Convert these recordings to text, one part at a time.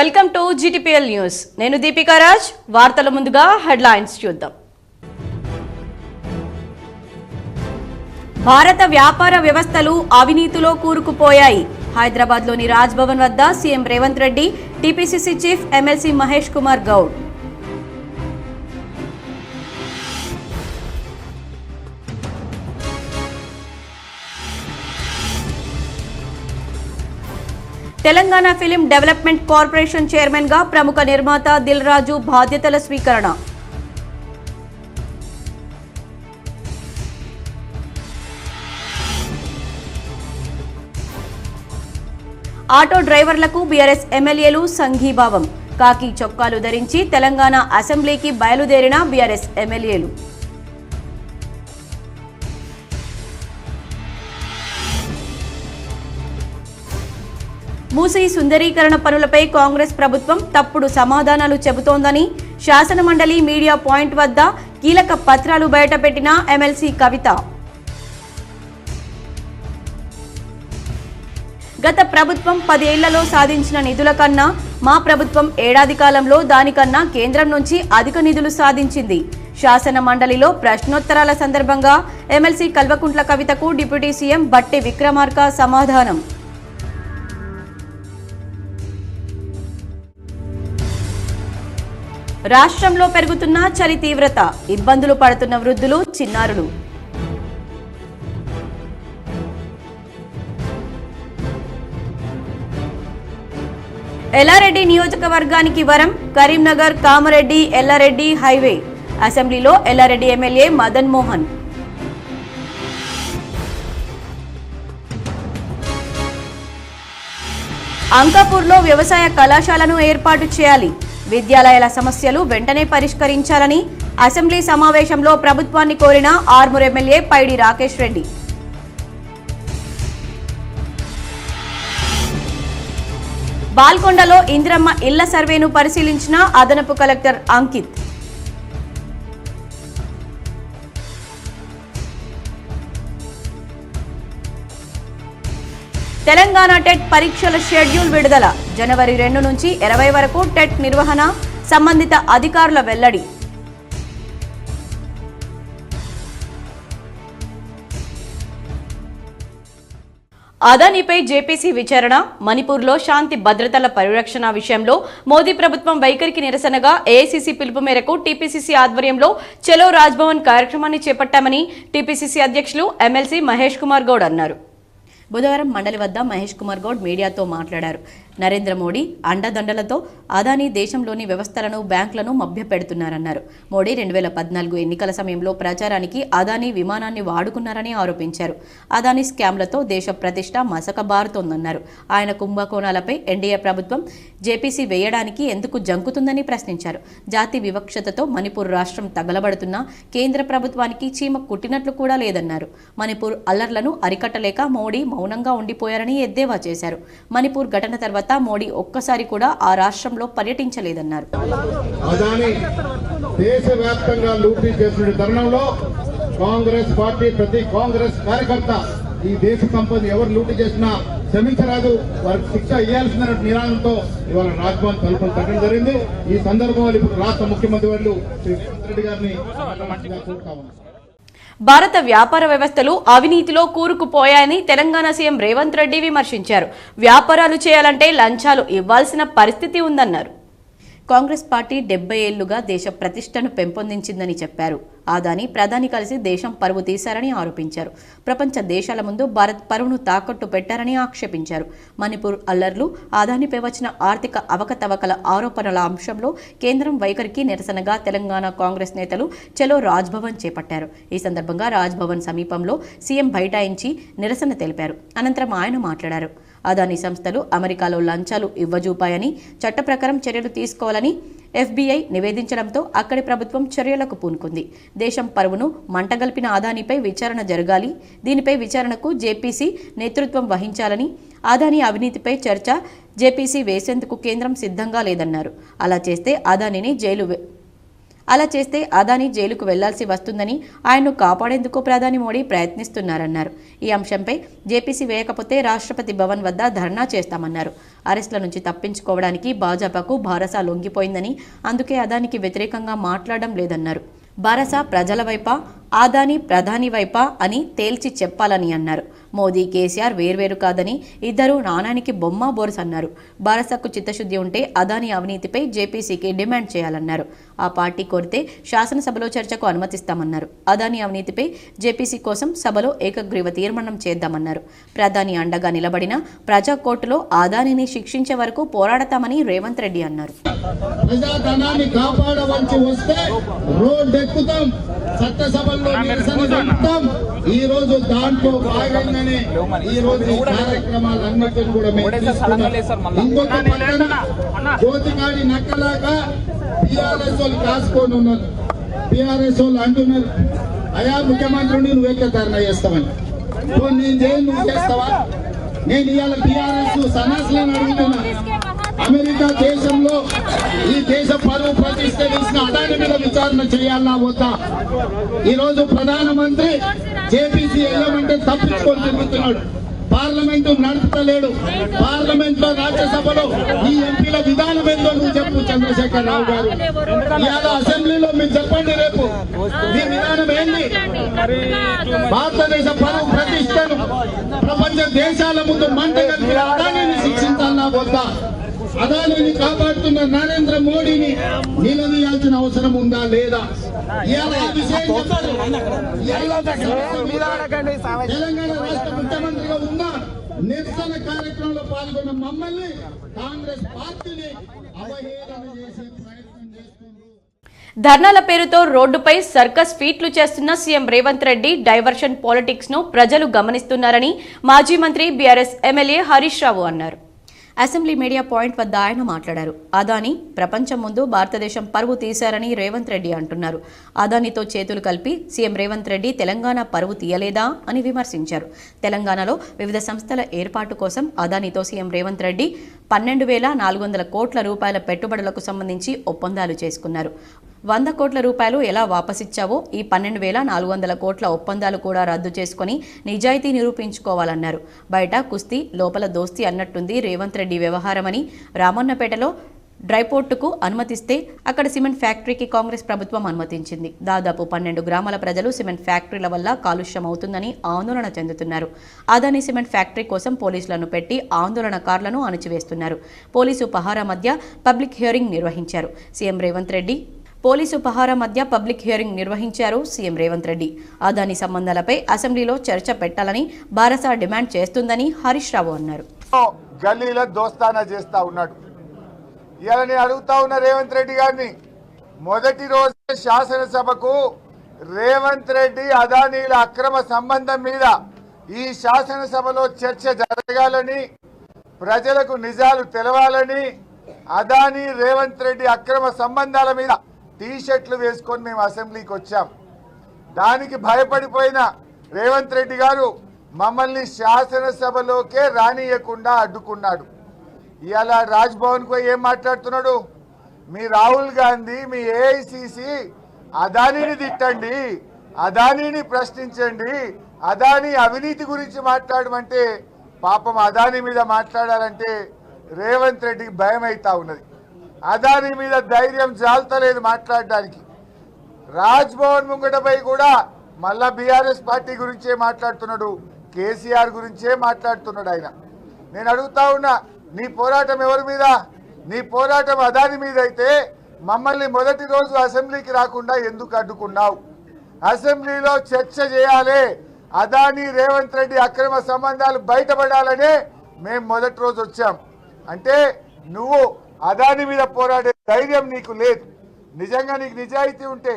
Welcome to GTPL news. నేను దీపికా రాజ్. వార్తల ముందుగా హెడ్లైన్స్ చూద్దాం. భారత వ్యాపార వ్యవస్థలు అవినీతిలో కూరుకుపోయాయి. హైదరాబాద్లోని రాజ్ భవన్ వద్ద CM Revanth Reddy, TPCC chief MLC Mahesh Kumar Goud. Telangana film development corporation chairman గా ప్రముఖ నిర్మాత దిల్ రాజు బాధ్యతల స్వీకరణ. ఆటో డ్రైవర్లకు బీఆర్ఎస్ ఎమ్మెల్యేలు సంఘీభావం. కాకి చొక్కాలు ధరించి తెలంగాణ అసెంబ్లీకి బయలుదేరిన బీఆర్ఎస్ ఎమ్మెల్యేలు. మూసీ సుందరీకరణ పనులపై కాంగ్రెస్ ప్రభుత్వం తప్పుడు సమాధానాలు చెబుతోందని శాసనమండలి మీడియా పాయింట్ వద్ద కీలక పత్రాలు బయటపెట్టిన ఎమ్మెల్సీ కవిత. గత ప్రభుత్వం 10 ఏళ్లలో సాధించిన నిధుల కన్నా మా ప్రభుత్వం ఏడాది కాలంలో దానికన్నా కేంద్రం నుంచి అధిక నిధులు సాధించింది. శాసన మండలిలో ప్రశ్నోత్తరాల సందర్భంగా ఎమ్మెల్సీ కల్వకుంట్ల కవితకు డిప్యూటీ సీఎం బట్టి విక్రమార్క సమాధానం. రాష్ట్రంలో పెరుగుతున్న చలి తీవ్రత, ఇబ్బందులు పడుతున్న వృద్ధులు, చిన్నారులు. ఎల్లారెడ్డి నియోజకవర్గానికి వరం, కరీంనగర్ కామారెడ్డి ఎల్లారెడ్డి హైవే. అసెంబ్లీలో ఎల్లారెడ్డి ఎమ్మెల్యే మదన్ మోహన్. అంకాపూర్లో వ్యవసాయ కళాశాలను ఏర్పాటు చేయాలి. విద్యాలయాల సమస్యలు వెంటనే పరిష్కరించాలని అసెంబ్లీ సమావేశంలో ప్రభుత్వాన్ని కోరిన ఆర్మూర్ ఎమ్మెల్యే పైడి రాకేష్ రెడ్డి. బాల్కొండలో ఇందిరమ్మ ఇళ్ల సర్వేను పరిశీలించిన అదనపు కలెక్టర్ అంకిత్. తెలంగాణ టెట్ పరీక్షల షెడ్యూల్ విడుదల. జనవరి 2 నుంచి 20 వరకు టెట్ నిర్వహణ, సంబంధిత అధికారుల వెల్లడి. అదానీపై జేపీసీ విచారణ. మణిపూర్లో శాంతి భద్రతల పరిరక్షణ విషయంలో మోదీ ప్రభుత్వం వైఖరికి నిరసనగా ఏఐసీసీ పిలుపు మేరకు టీపీసీసీ ఆధ్వర్యంలో చలో రాజ్భవన్ కార్యక్రమాన్ని చేపట్టామని టీపీసీసీ అధ్యక్షులు ఎమ్మెల్సీ మహేష్ కుమార్ గౌడ్ అన్నారు. బుధవారం మండలి వద్ద మహేష్ కుమార్ గౌడ్ మీడియాతో మాట్లాడారు. నరేంద్ర మోడీ అండదండలతో అదానీ దేశంలోని వ్యవస్థలను, బ్యాంకులను మభ్యపెడుతున్నారన్నారు. మోడీ 2014 ఎన్నికల సమయంలో ప్రచారానికి అదానీ విమానాన్ని వాడుకున్నారని ఆరోపించారు. అదానీ స్కామ్లతో దేశ ప్రతిష్ట మసకబారుతోందన్నారు. ఆయన కుంభకోణాలపై ఎన్డీఏ ప్రభుత్వం జేపీసీ వేయడానికి ఎందుకు జంకుతుందని ప్రశ్నించారు. జాతి వివక్షతతో మణిపూర్ రాష్ట్రం తగలబడుతున్నా కేంద్ర ప్రభుత్వానికి చీమ కుట్టినట్లు కూడా లేదన్నారు. మణిపూర్ అల్లర్లను అరికట్టలేక మోడీ మౌనంగా ఉండిపోయారని ఎద్దేవా చేశారు. మణిపూర్ ఘటన తర్వాత మోడీ ఒక్కసారి కూడా ఆ రాష్ట్రంలో పర్యటించలేదన్నారు. అదానీ దేశవ్యాప్తంగా లూటీ చేస్తున్న తరుణంలో కాంగ్రెస్ పార్టీ, ప్రతి కాంగ్రెస్ కార్యకర్త ఈ దేశ సంపద ఎవరు లూటీ చేసినా క్షమించరాదు, వారికి శిక్ష ఇవ్వాల్సిన నినాదంతో ఇవాళ రాజ్భవన్ తలుపులు తగ్గడం జరిగింది. ఈ సందర్భంలో ఇప్పుడు రాష్ట్ర ముఖ్యమంత్రి వర్యులు శ్రీ రేవంత్ రెడ్డి గారిని కోరుతాము. భారత వ్యాపార వ్యవస్థలు అవినీతిలో కూరుకుపోయాయని తెలంగాణ సీఎం రేవంత్ రెడ్డి విమర్శించారు. వ్యాపారాలు చేయాలంటే లంచాలు ఇవ్వాల్సిన పరిస్థితి ఉందన్నారు. కాంగ్రెస్ పార్టీ 70 ఏళ్లుగా దేశ ప్రతిష్టను పెంపొందించిందని చెప్పారు. అదానీ ప్రధాని కలిసి దేశం పరువు తీశారని ఆరోపించారు. ప్రపంచ దేశాల ముందు భారత్ పరువును తాకట్టు పెట్టారని ఆక్షేపించారు. మణిపూర్ అల్లర్లు, అదానీపై వచ్చిన ఆర్థిక అవకతవకల ఆరోపణల అంశంలో కేంద్రం వైఖరికి నిరసనగా తెలంగాణ కాంగ్రెస్ నేతలు చలో రాజ్భవన్ చేపట్టారు. ఈ సందర్భంగా రాజ్భవన్ సమీపంలో సీఎం బైఠాయించి నిరసన తెలిపారు. అనంతరం ఆయన మాట్లాడారు. అదానీ సంస్థలు అమెరికాలో లంచాలు ఇవ్వజూపాయని, చట్ట ప్రకారం చర్యలు తీసుకోవాలని ఎఫ్బీఐ నివేదించడంతో అక్కడి ప్రభుత్వం చర్యలకు పూనుకుంది. దేశం పరువును మంటగల్పిన అదానీపై విచారణ జరగాలి. దీనిపై విచారణకు జేపీసీ నేతృత్వం వహించాలని, అదానీ అవినీతిపై చర్చ జేపీసీ వేసేందుకు కేంద్రం సిద్ధంగా లేదన్నారు. అలా చేస్తే అలా చేస్తే అదానీ జైలుకు వెళ్లాల్సి వస్తుందని ఆయన్ను కాపాడేందుకు ప్రధాని మోడీ ప్రయత్నిస్తున్నారన్నారు. ఈ అంశంపై జేపీసీ వేయకపోతే రాష్ట్రపతి భవన్ వద్ద ధర్నా చేస్తామన్నారు. అరెస్టుల నుంచి తప్పించుకోవడానికి భాజపాకు భారస లొంగిపోయిందని, అందుకే అదానికి వ్యతిరేకంగా మాట్లాడడం లేదన్నారు. భారస ప్రజల వైపా, అదానీ ప్రధాని వైపా అని తేల్చి చెప్పాలని అన్నారు. మోదీ, కేసీఆర్ వేర్వేరు కాదని, ఇద్దరు నాణానికి బొమ్మ బోర్స్ అన్నారు. భారసకు చిత్తశుద్ధి ఉంటే అదానీ అవినీతిపై జేపీసీకి డిమాండ్ చేయాలన్నారు. ఆ పార్టీ కోరితే శాసనసభలో చర్చకు అనుమతిస్తామన్నారు. అదానీ అవినీతిపై జేపీసీ కోసం సభలో ఏకగ్రీవ తీర్మానం చేద్దామన్నారు. ప్రధాని అండగా నిలబడిన ప్రజా కోర్టులో అదానీని శిక్షించే వరకు పోరాడతామని రేవంత్ రెడ్డి అన్నారు. ప్రజాధనాన్ని కాపాడవలసి వస్తే రోడ్డెక్కుతాం, చట్టసభల్లో నిరసన చెప్తాం. ఈ రోజు దాంట్లో భాగంగానే ఈ రోజు ఈ కార్యక్రమాలన్నిటిని కూడా మేము తీసుకున్నాం. ఇంకొక పక్కన జ్యోతికాడి నక్కలాగా టీఆర్ఎస్ వాళ్ళు కాసుకొని ఉన్నారు. టీఆర్ఎస్ వాళ్ళు అంటున్నారు, అయా ముఖ్యమంత్రిని నువ్వు ఎక్కడ ధర్నా చేస్తావని. నువ్వు చేస్తావా? నేను ఇవాళ టీఆర్ఎస్ సన్నాసులను అడుగుతున్నా. అమెరికా దేశంలో ఈ దేశ పరువు ప్రతిష్ట తీసిన అదాని మీద విచారణ చేయాలన్నా వద్దా? ఈ రోజు ప్రధానమంత్రి జేపీసీ వెళ్ళమంటే తప్పించుకొని తిరుగుతున్నాడు. పార్లమెంటు నడుపుతలేడు. పార్లమెంట్ లో, రాజ్యసభలో ఈ ఎంపీల విధానం ఏందో నువ్వు చెప్పు చంద్రశేఖర్ రావు గారు. ఇవాళ అసెంబ్లీలో మీరు చెప్పండి, రేపు మీ విధానం ఏంది? భారతదేశ పరువు ప్రతిష్టను ప్రపంచ దేశాల ముందు మంటగలిపి అదానిని శిక్షించాలన్నా వద్దా? అదానిని కాపాడుతున్న నరేంద్ర మోడీని నిలదీయాల్సిన అవసరం ఉందా లేదా? తెలంగాణ రాష్ట్ర ముఖ్యమంత్రిగా ఉన్న నిరసన కార్యక్రమంలో పాల్గొన్న మమ్మల్ని కాంగ్రెస్ పార్టీని అవహేళన చేసే ప్రయత్నం చేస్తున్నారు. ధర్నాల పేరుతో రోడ్డుపై సర్కస్ ఫీట్లు చేస్తున్న CM Revanth Reddy diversion politics ను ప్రజలు గమనిస్తున్నారని మాజీ మంత్రి బీఆర్ఎస్ ఎమ్మెల్యే హరీష్ రావు అన్నారు. అసెంబ్లీ మీడియా పాయింట్ వద్ద ఆయన మాట్లాడారు. అదానీ ప్రపంచం ముందు భారతదేశం పరువు తీశారని రేవంత్ రెడ్డి అంటున్నారు. అదానీతో చేతులు కలిపి సీఎం రేవంత్ రెడ్డి తెలంగాణ పరువు తీయలేదా అని విమర్శించారు. తెలంగాణలో వివిధ సంస్థల ఏర్పాటు కోసం అదానీతో సీఎం రేవంత్ రెడ్డి 12,400 కోట్ల రూపాయల పెట్టుబడులకు సంబంధించి ఒప్పందాలు చేసుకున్నారు. 100 కోట్ల రూపాయలు ఎలా వాపసిచ్చావో ఈ 12,400 కోట్ల ఒప్పందాలు కూడా రద్దు చేసుకుని నిజాయితీ నిరూపించుకోవాలన్నారు. బయట కుస్తీ, లోపల దోస్తీ అన్నట్టుంది రేవంత్ రెడ్డి వ్యవహారమని, రామన్నపేటలో డ్రైపోర్టుకు అనుమతిస్తే అక్కడ సిమెంట్ ఫ్యాక్టరీకి కాంగ్రెస్ ప్రభుత్వం అనుమతించింది. దాదాపు 12 గ్రామాల ప్రజలు సిమెంట్ ఫ్యాక్టరీల వల్ల కాలుష్యం అవుతుందని ఆందోళన చెందుతున్నారు. అదానీ సిమెంట్ ఫ్యాక్టరీ కోసం పోలీసులను పెట్టి ఆందోళనకారులను అణచివేస్తున్నారు. పోలీసు పహారా మధ్య పబ్లిక్ హియరింగ్ నిర్వహించారు సీఎం రేవంత్ రెడ్డి. సీఎం రేవంత్ రెడ్డి అదానీ సంబంధాలపై అసెంబ్లీలో చర్చ పెట్టాలని భారస డిమాండ్ చేస్తుందని హరీష్ రావు అన్నారు. గల్లీలో దోస్తానా చేస్తా ఉన్నాడు. ఇలా నేను అడుగుతా ఉన్న రేవంత్ రెడ్డి గారిని, మొదటి రోజు శాసనసభకు రేవంత్ రెడ్డి అదానీల అక్రమ సంబంధం మీద ఈ శాసనసభలో చర్చ జరగాలని, ప్రజలకు నిజాలు తెలవాలని, అదానీ రేవంత్ రెడ్డి అక్రమ సంబంధాల మీద టీషర్ట్లు వేసుకొని మేము అసెంబ్లీకి వచ్చాం. దానికి భయపడిపోయిన రేవంత్ రెడ్డి గారు మమ్మల్ని శాసనసభలోకే రానియకుండా అడ్డుకున్నాడు. ఇవాళ రాజ్భవన్కు ఏం మాట్లాడుతున్నాడు? మీ రాహుల్ గాంధీ, మీ ఏఐసిసి అదానీని తిట్టండి, అదానీని ప్రశ్నించండి, అదానీ అవినీతి గురించి మాట్లాడమంటే పాపం అదానీ మీద మాట్లాడాలంటే రేవంత్ రెడ్డికి భయం అవుతా ఉన్నది. అదానీ మీద ధైర్యం జాలతలేదు మాట్లాడడానికి. రాజ్భవన్ ముంగటపై కూడా మళ్ళా బీఆర్ఎస్ పార్టీ గురించే మాట్లాడుతున్నాడు, కేసీఆర్ గురించే మాట్లాడుతున్నాడు ఆయన. నేను అడుగుతా ఉన్నా, నీ పోరాటం ఎవరి మీద? నీ పోరాటం అదానీ మీద అయితే మమ్మల్ని మొదటి రోజు అసెంబ్లీకి రాకుండా ఎందుకు అడ్డుకున్నావు? అసెంబ్లీలో చర్చ చేయాలి, అదానీ రేవంత్ రెడ్డి అక్రమ సంబంధాలు బయటపడాలనే మేము మొదటి రోజు వచ్చాం. అంటే నువ్వు అదానీ మీద పోరాడే ధైర్యం నీకు లేదు. నిజంగా నీకు నిజాయితీ ఉంటే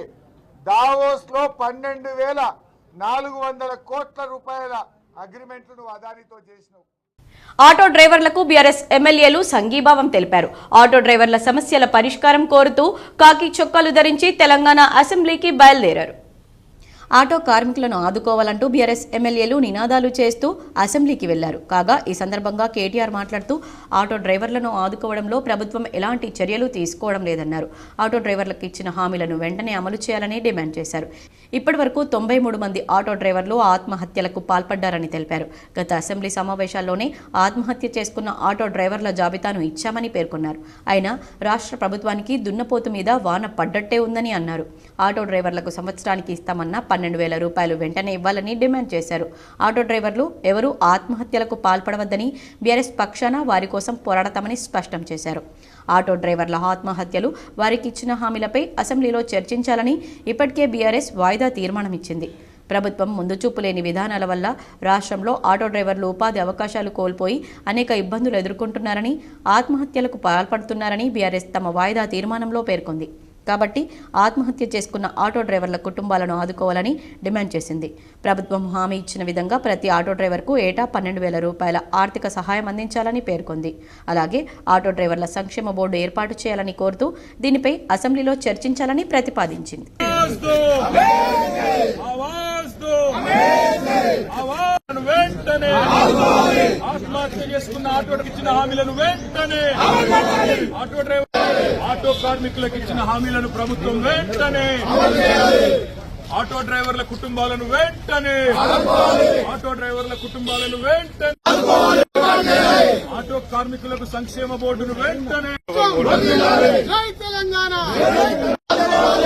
దావోస్లో 12,400 కోట్ల రూపాయల అగ్రిమెంట్లు నువ్వు అదానీతో చేసినావు. ఆటో డ్రైవర్లకు బీఆర్ఎస్ ఎమ్మెల్యేలు సంఘీభావం తెలిపారు. ఆటో డ్రైవర్ల సమస్యల పరిష్కారం కోరుతూ కాకి చొక్కాలు ధరించి తెలంగాణ అసెంబ్లీకి బయలుదేరారు. ఆటో కార్మికులను ఆదుకోవాలంటూ బీఆర్ఎస్ ఎమ్మెల్యేలు నినాదాలు చేస్తూ అసెంబ్లీకి వెళ్లారు. కాగా ఈ సందర్భంగా కేటీఆర్ మాట్లాడుతూ ఆటో డ్రైవర్లను ఆదుకోవడంలో ప్రభుత్వం ఎలాంటి చర్యలు తీసుకోవడం లేదన్నారు. ఆటో డ్రైవర్లకు ఇచ్చిన హామీలను వెంటనే అమలు చేయాలని డిమాండ్ చేశారు. ఇప్పటి వరకు 93 మంది ఆటో డ్రైవర్లు ఆత్మహత్యలకు పాల్పడ్డారని తెలిపారు. గత అసెంబ్లీ సమావేశాల్లోనే ఆత్మహత్య చేసుకున్న ఆటో డ్రైవర్ల జాబితాను ఇచ్చామని పేర్కొన్నారు. అయినా రాష్ట్ర ప్రభుత్వానికి దున్నపోతు మీద వాన పడ్డట్టే ఉందని అన్నారు. ఆటో డ్రైవర్లకు సంవత్సరానికి ఇస్తామన్న 12,000 రూపాయలు వెంటనే ఇవ్వాలని డిమాండ్ చేశారు. ఆటో డ్రైవర్లు ఎవరూ ఆత్మహత్యలకు పాల్పడవద్దని బీఆర్ఎస్ పక్షాన వారి కోసం పోరాడతామని స్పష్టం చేశారు. ఆటో డ్రైవర్ల ఆత్మహత్యలు, వారికి ఇచ్చిన హామీలపై అసెంబ్లీలో చర్చించాలని ఇప్పటికే బీఆర్ఎస్ వాయిదా తీర్మానం ఇచ్చింది. ప్రభుత్వం ముందుచూపు లేని విధానాల వల్ల రాష్ట్రంలో ఆటో డ్రైవర్లు ఉపాధి అవకాశాలు కోల్పోయి అనేక ఇబ్బందులు ఎదుర్కొంటున్నారని, ఆత్మహత్యలకు పాల్పడుతున్నారని బీఆర్ఎస్ తమ వాయిదా తీర్మానంలో పేర్కొంది. కాబట్టి ఆత్మహత్య చేసుకున్న ఆటో డ్రైవర్ల కుటుంబాలను ఆదుకోవాలని డిమాండ్ చేసింది. ప్రభుత్వం హామీ ఇచ్చిన విధంగా ప్రతి ఆటో డ్రైవర్కు ఏటా 12,000 రూపాయల ఆర్థిక సహాయం అందించాలని పేర్కొంది. అలాగే ఆటో డ్రైవర్ల సంక్షేమ బోర్డు ఏర్పాటు చేయాలని కోరుతూ దీనిపై అసెంబ్లీలో చర్చించాలని ప్రతిపాదించింది. ఆటో కార్మికులకు ఇచ్చిన హామీలను ప్రభుత్వం వెంటనే, ఆటో డ్రైవర్ల కుటుంబాలను వెంటనే, ఆటో డ్రైవర్ల కుటుంబాలను వెంటనే, ఆటో కార్మికులకు సంక్షేమ బోర్డును వెంటనే,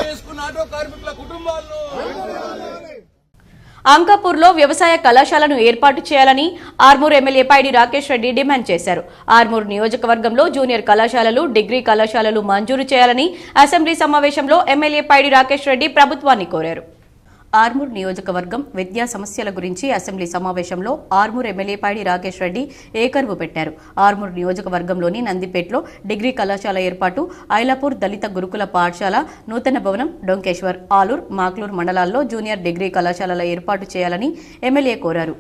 చేసుకున్న ఆటో కార్మికుల కుటుంబాలను అంకాపూర్లో వ్యవసాయ కళాశాలను ఏర్పాటు చేయాలని ఆర్మూర్ ఎమ్మెల్యే పైడి రాకేష్ రెడ్డి డిమాండ్ చేశారు. ఆర్మూర్ నియోజకవర్గంలో జూనియర్ కళాశాలలు, డిగ్రీ కళాశాలలు మంజూరు చేయాలని అసెంబ్లీ సమావేశంలో ఎమ్మెల్యే పైడి రాకేష్ రెడ్డి ప్రభుత్వాన్ని కోరారు. ఆర్మూర్ నియోజకవర్గం విద్యా సమస్యల గురించి అసెంబ్లీ సమావేశంలో ఆర్మూర్ ఎమ్మెల్యే పైడి రాకేష్ రెడ్డి ఏకరువు పెట్టారు. ఆర్మూర్ నియోజకవర్గంలోని నందిపేటలో డిగ్రీ కళాశాల ఏర్పాటు, ఐలాపూర్ దళిత గురుకుల పాఠశాల నూతన భవనం, డొంకేశ్వర్, ఆలూర్, మాక్లూర్ మండలాల్లో జూనియర్ డిగ్రీ కళాశాలల ఏర్పాటు చేయాలని ఎమ్మెల్యే కోరారు.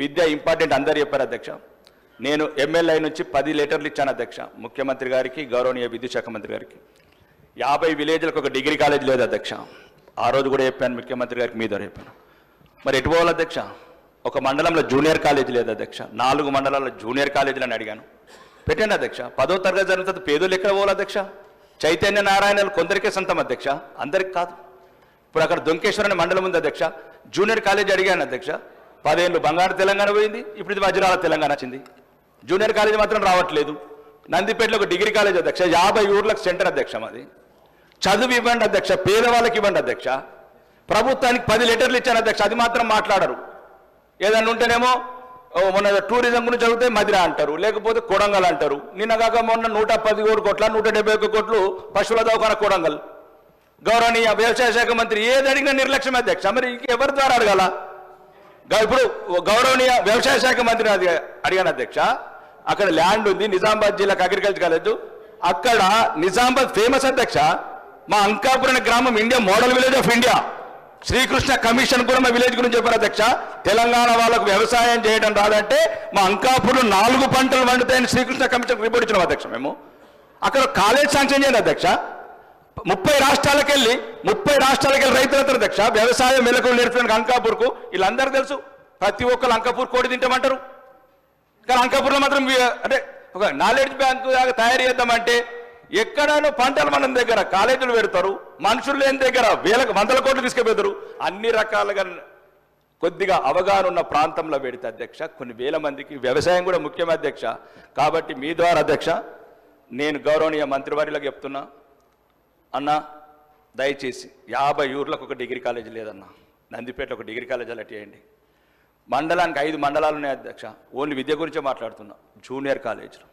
విద్య ఇంపార్టెంట్ అందరు చెప్పారు అధ్యక్ష. నేను ఎమ్మెల్యే నుంచి 10 లెటర్లు ఇచ్చాను అధ్యక్ష, ముఖ్యమంత్రి గారికి, గౌరవనీయ విద్యుత్ శాఖ మంత్రి గారికి. 50 విలేజ్లకు ఒక డిగ్రీ కాలేజ్ లేదు అధ్యక్ష. ఆ రోజు కూడా చెప్పాను ముఖ్యమంత్రి గారికి, మీ ద్వారా చెప్పాను. మరి ఎటు పోవాలి అధ్యక్ష? ఒక మండలంలో జూనియర్ కాలేజ్ లేదు అధ్యక్ష. 4 మండలాల్లో జూనియర్ కాలేజీలని అడిగాను, పెట్టండి అధ్యక్ష. 10వ తరగతి జరుగుతుంది, పేదోళ్ళు ఎక్కడ పోవాలి అధ్యక్ష? చైతన్య నారాయణలు కొందరికే సొంతం అధ్యక్ష, అందరికి కాదు. ఇప్పుడు అక్కడ దొంకేశ్వర్ మండలం ఉంది అధ్యక్ష, జూనియర్ కాలేజ్ అడిగాను అధ్యక్ష. 10 ఏళ్ళు బంగారు తెలంగాణ పోయింది, ఇప్పుడు ఇది వజ్రాల తెలంగాణ వచ్చింది. జూనియర్ కాలేజ్ మాత్రం రావట్లేదు. నందిపేటలో ఒక డిగ్రీ కాలేజ్ అధ్యక్ష, 50 ఊర్లకు సెంటర్ అధ్యక్ష. మాది చదువు ఇవ్వండి అధ్యక్ష, పేదవాళ్ళకి ఇవ్వండి అధ్యక్ష. ప్రభుత్వానికి 10 లెటర్లు ఇచ్చాను అధ్యక్ష, అది మాత్రం మాట్లాడరు. ఏదన్నా ఉంటేనేమో మొన్న టూరిజం గురించి చదివితే మదిరా అంటారు, లేకపోతే కొడంగల్ అంటారు. నిన్నగాక మొన్న 117 కోట్ల 171 కోట్లు పశువుల దవాఖాన కొడంగల్. గౌరవనీయ వ్యవసాయ శాఖ మంత్రి ఏది అడిగినా నిర్లక్ష్యం అధ్యక్ష. మరి ఎవరి ద్వారా అడగాల? ఇప్పుడు గౌరవనీయ వ్యవసాయ శాఖ మంత్రి అడిగాను అధ్యక్ష. అక్కడ ల్యాండ్ ఉంది, నిజామాబాద్ జిల్లాకు అగ్రికల్చర్ కాలేజ్. అక్కడ నిజామాబాద్ ఫేమస్ అధ్యక్ష. మా అంకాపూర్ అనే గ్రామం India model village of India. Srikrishna commission కూడా మా విలేజ్ గురించి చెప్పారు అధ్యక్ష. తెలంగాణ వాళ్ళకు వ్యవసాయం చేయడం రాదంటే మా అంకాపూర్లో 4 పంటలు వండుతాయని శ్రీకృష్ణ కమిషన్ రిపోర్ట్ ఇచ్చినాం అధ్యక్ష. మేము అక్కడ కాలేజ్ శాంక్షన్ చేయండి అధ్యక్ష. 30 రాష్ట్రాలకు వెళ్ళి రైతులతో అధ్యక్ష వ్యవసాయం మెలకువలు నేర్పడానికి అంకాపూర్కు వీళ్ళందరూ తెలుసు. ప్రతి ఒక్కరు అంకాపూర్ కోడి తింటామంటారు, కానీ అంకాపూర్లో మాత్రం అంటే ఒక నాలెడ్జ్ బ్యాంకు తయారు చేద్దామంటే ఎక్కడైనా పంటలు మన దగ్గర కాలేజీలు పెడతారు, మనుషులు లేని దగ్గర 100 కోట్లు తీసుకుపోతారు. అన్ని రకాలుగా కొద్దిగా అవగాహన ఉన్న ప్రాంతంలో పెడితే అధ్యక్ష కొన్ని వేల మందికి వ్యవసాయం కూడా ముఖ్యమే అధ్యక్ష. కాబట్టి మీ ద్వారా అధ్యక్ష నేను గౌరవనీయ మంత్రివర్యులకు చెప్తున్నా, అన్న దయచేసి 50 ఊర్లకు ఒక డిగ్రీ కాలేజీ లేదన్నా, నందిపేటలో ఒక డిగ్రీ కాలేజీ అలా చేయండి. మండలానికి 5 మండలాలు ఉన్నాయి అధ్యక్ష. ఓన్లీ విద్య గురించే మాట్లాడుతున్నా. జూనియర్ కాలేజీలు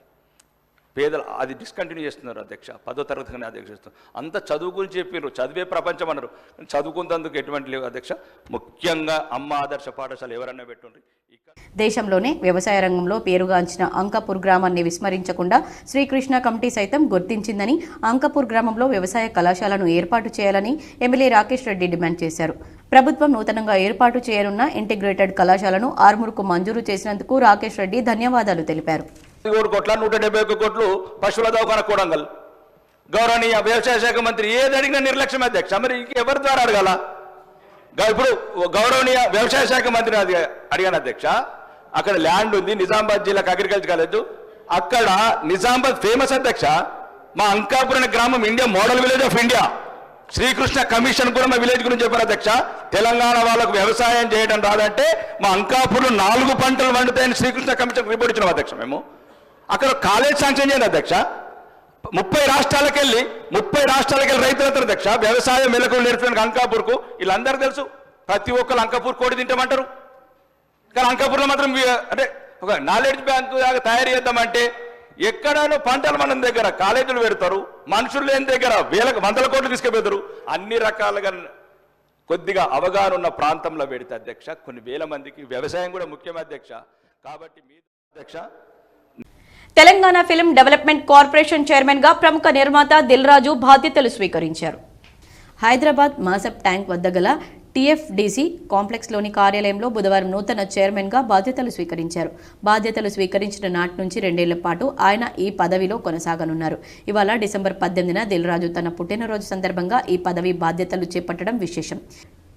పేదలు అది డిస్కంటిన్యూ చేస్తున్నారు అధ్యక్ష. 10వ తరగతి కానీ అధ్యక్ష చేస్తున్నారు. అంత చదువు గురించి చెప్పారు, చదివే ప్రపంచం అన్నారు. చదువుకున్నందుకు ఎటువంటి లేవు అధ్యక్ష. ముఖ్యంగా అమ్మ ఆదర్శ పాఠశాల ఎవరన్నా పెట్టుండ్రి. దేశంలోనే వ్యవసాయ రంగంలో పేరుగాంచిన అంకాపూర్ గ్రామాన్ని విస్మరించకుండా శ్రీకృష్ణ కమిటీ సైతం గుర్తించిందని, అంకాపూర్ గ్రామంలో వ్యవసాయ కళాశాలను ఏర్పాటు చేయాలని ఎమ్మెల్యే రాకేష్ రెడ్డి డిమాండ్ చేశారు. ప్రభుత్వం నూతనంగా ఏర్పాటు చేయనున్న ఇంటిగ్రేటెడ్ కళాశాలను ఆర్మూర్కు మంజూరు చేసినందుకు రాకేష్ రెడ్డి ధన్యవాదాలు తెలిపారు. 7 కోట్ల 171 కోట్లు పశువుల దవాఖాన కొడంగల్. గౌరవనీయ వ్యవసాయ శాఖ మంత్రి ఏది అడిగినా నిర్లక్ష్యం అధ్యక్ష. మరి ఎవరి ద్వారా అడగాల? ఇప్పుడు గౌరవనీయ వ్యవసాయ శాఖ మంత్రి అడిగాను అధ్యక్ష, అక్కడ ల్యాండ్ ఉంది నిజామాబాద్ జిల్లాకు అగ్రికల్చర్ కాలేజ్, అక్కడ నిజామాబాద్ ఫేమస్ అధ్యక్ష. మా అంకాపురం గ్రామం India model village of India. Srikrishna commission కూడా మా విలేజ్ గురించి చెప్పారు అధ్యక్ష. తెలంగాణ వాళ్ళకు వ్యవసాయం చేయడం రాదంటే మా అంకాపూర్లో 4 పంటలు వండుతాయని శ్రీకృష్ణ కమిషన్ రిపోర్ట్ ఇచ్చినాం అధ్యక్ష. మేము అక్కడ కాలేజ్ శాంక్షన్ చేయండి అధ్యక్ష. 30 రాష్ట్రాలకు వెళ్ళి రైతులు అవుతారు అధ్యక్ష. వ్యవసాయం మెలకులు నేర్పడానికి అంకాపూర్కు వీళ్ళందరూ తెలుసు. ప్రతి ఒక్కరు అంకాపూర్ కోడి తింటామంటారు, కానీ అంకాపూర్లో మాత్రం అంటే ఒక నాలెడ్జ్ బ్యాంకు తయారు చేద్దామంటే ఎక్కడైనా పంటలు మన దగ్గర కాలేజీలు పెడతారు, మనుషులు లేని దగ్గర వందల కోట్లు తీసుకుపోతారు. అన్ని రకాలుగా కొద్దిగా అవగాహన ఉన్న ప్రాంతంలో పెడితే అధ్యక్ష కొన్ని వేల మందికి వ్యవసాయం కూడా ముఖ్యమే అధ్యక్ష. కాబట్టి మీ అధ్యక్ష Telangana film development corporation chairman గా ప్రముఖ నిర్మాత దిల్ రాజు బాధ్యతలు స్వీకరించారు. హైదరాబాద్ మాసప్ ట్యాంక్ వద్ద గల టీఎఫ్డీసీ కాంప్లెక్స్లోని కార్యాలయంలో బుధవారం నూతన చైర్మన్గా బాధ్యతలు స్వీకరించారు. బాధ్యతలు స్వీకరించిన నాటి నుంచి 2 ఏళ్ల పాటు ఆయన ఈ పదవిలో కొనసాగనున్నారు. ఇవాళ డిసెంబర్ 18న దిల్ రాజు తన పుట్టినరోజు సందర్భంగా ఈ పదవి బాధ్యతలు చేపట్టడం విశేషం.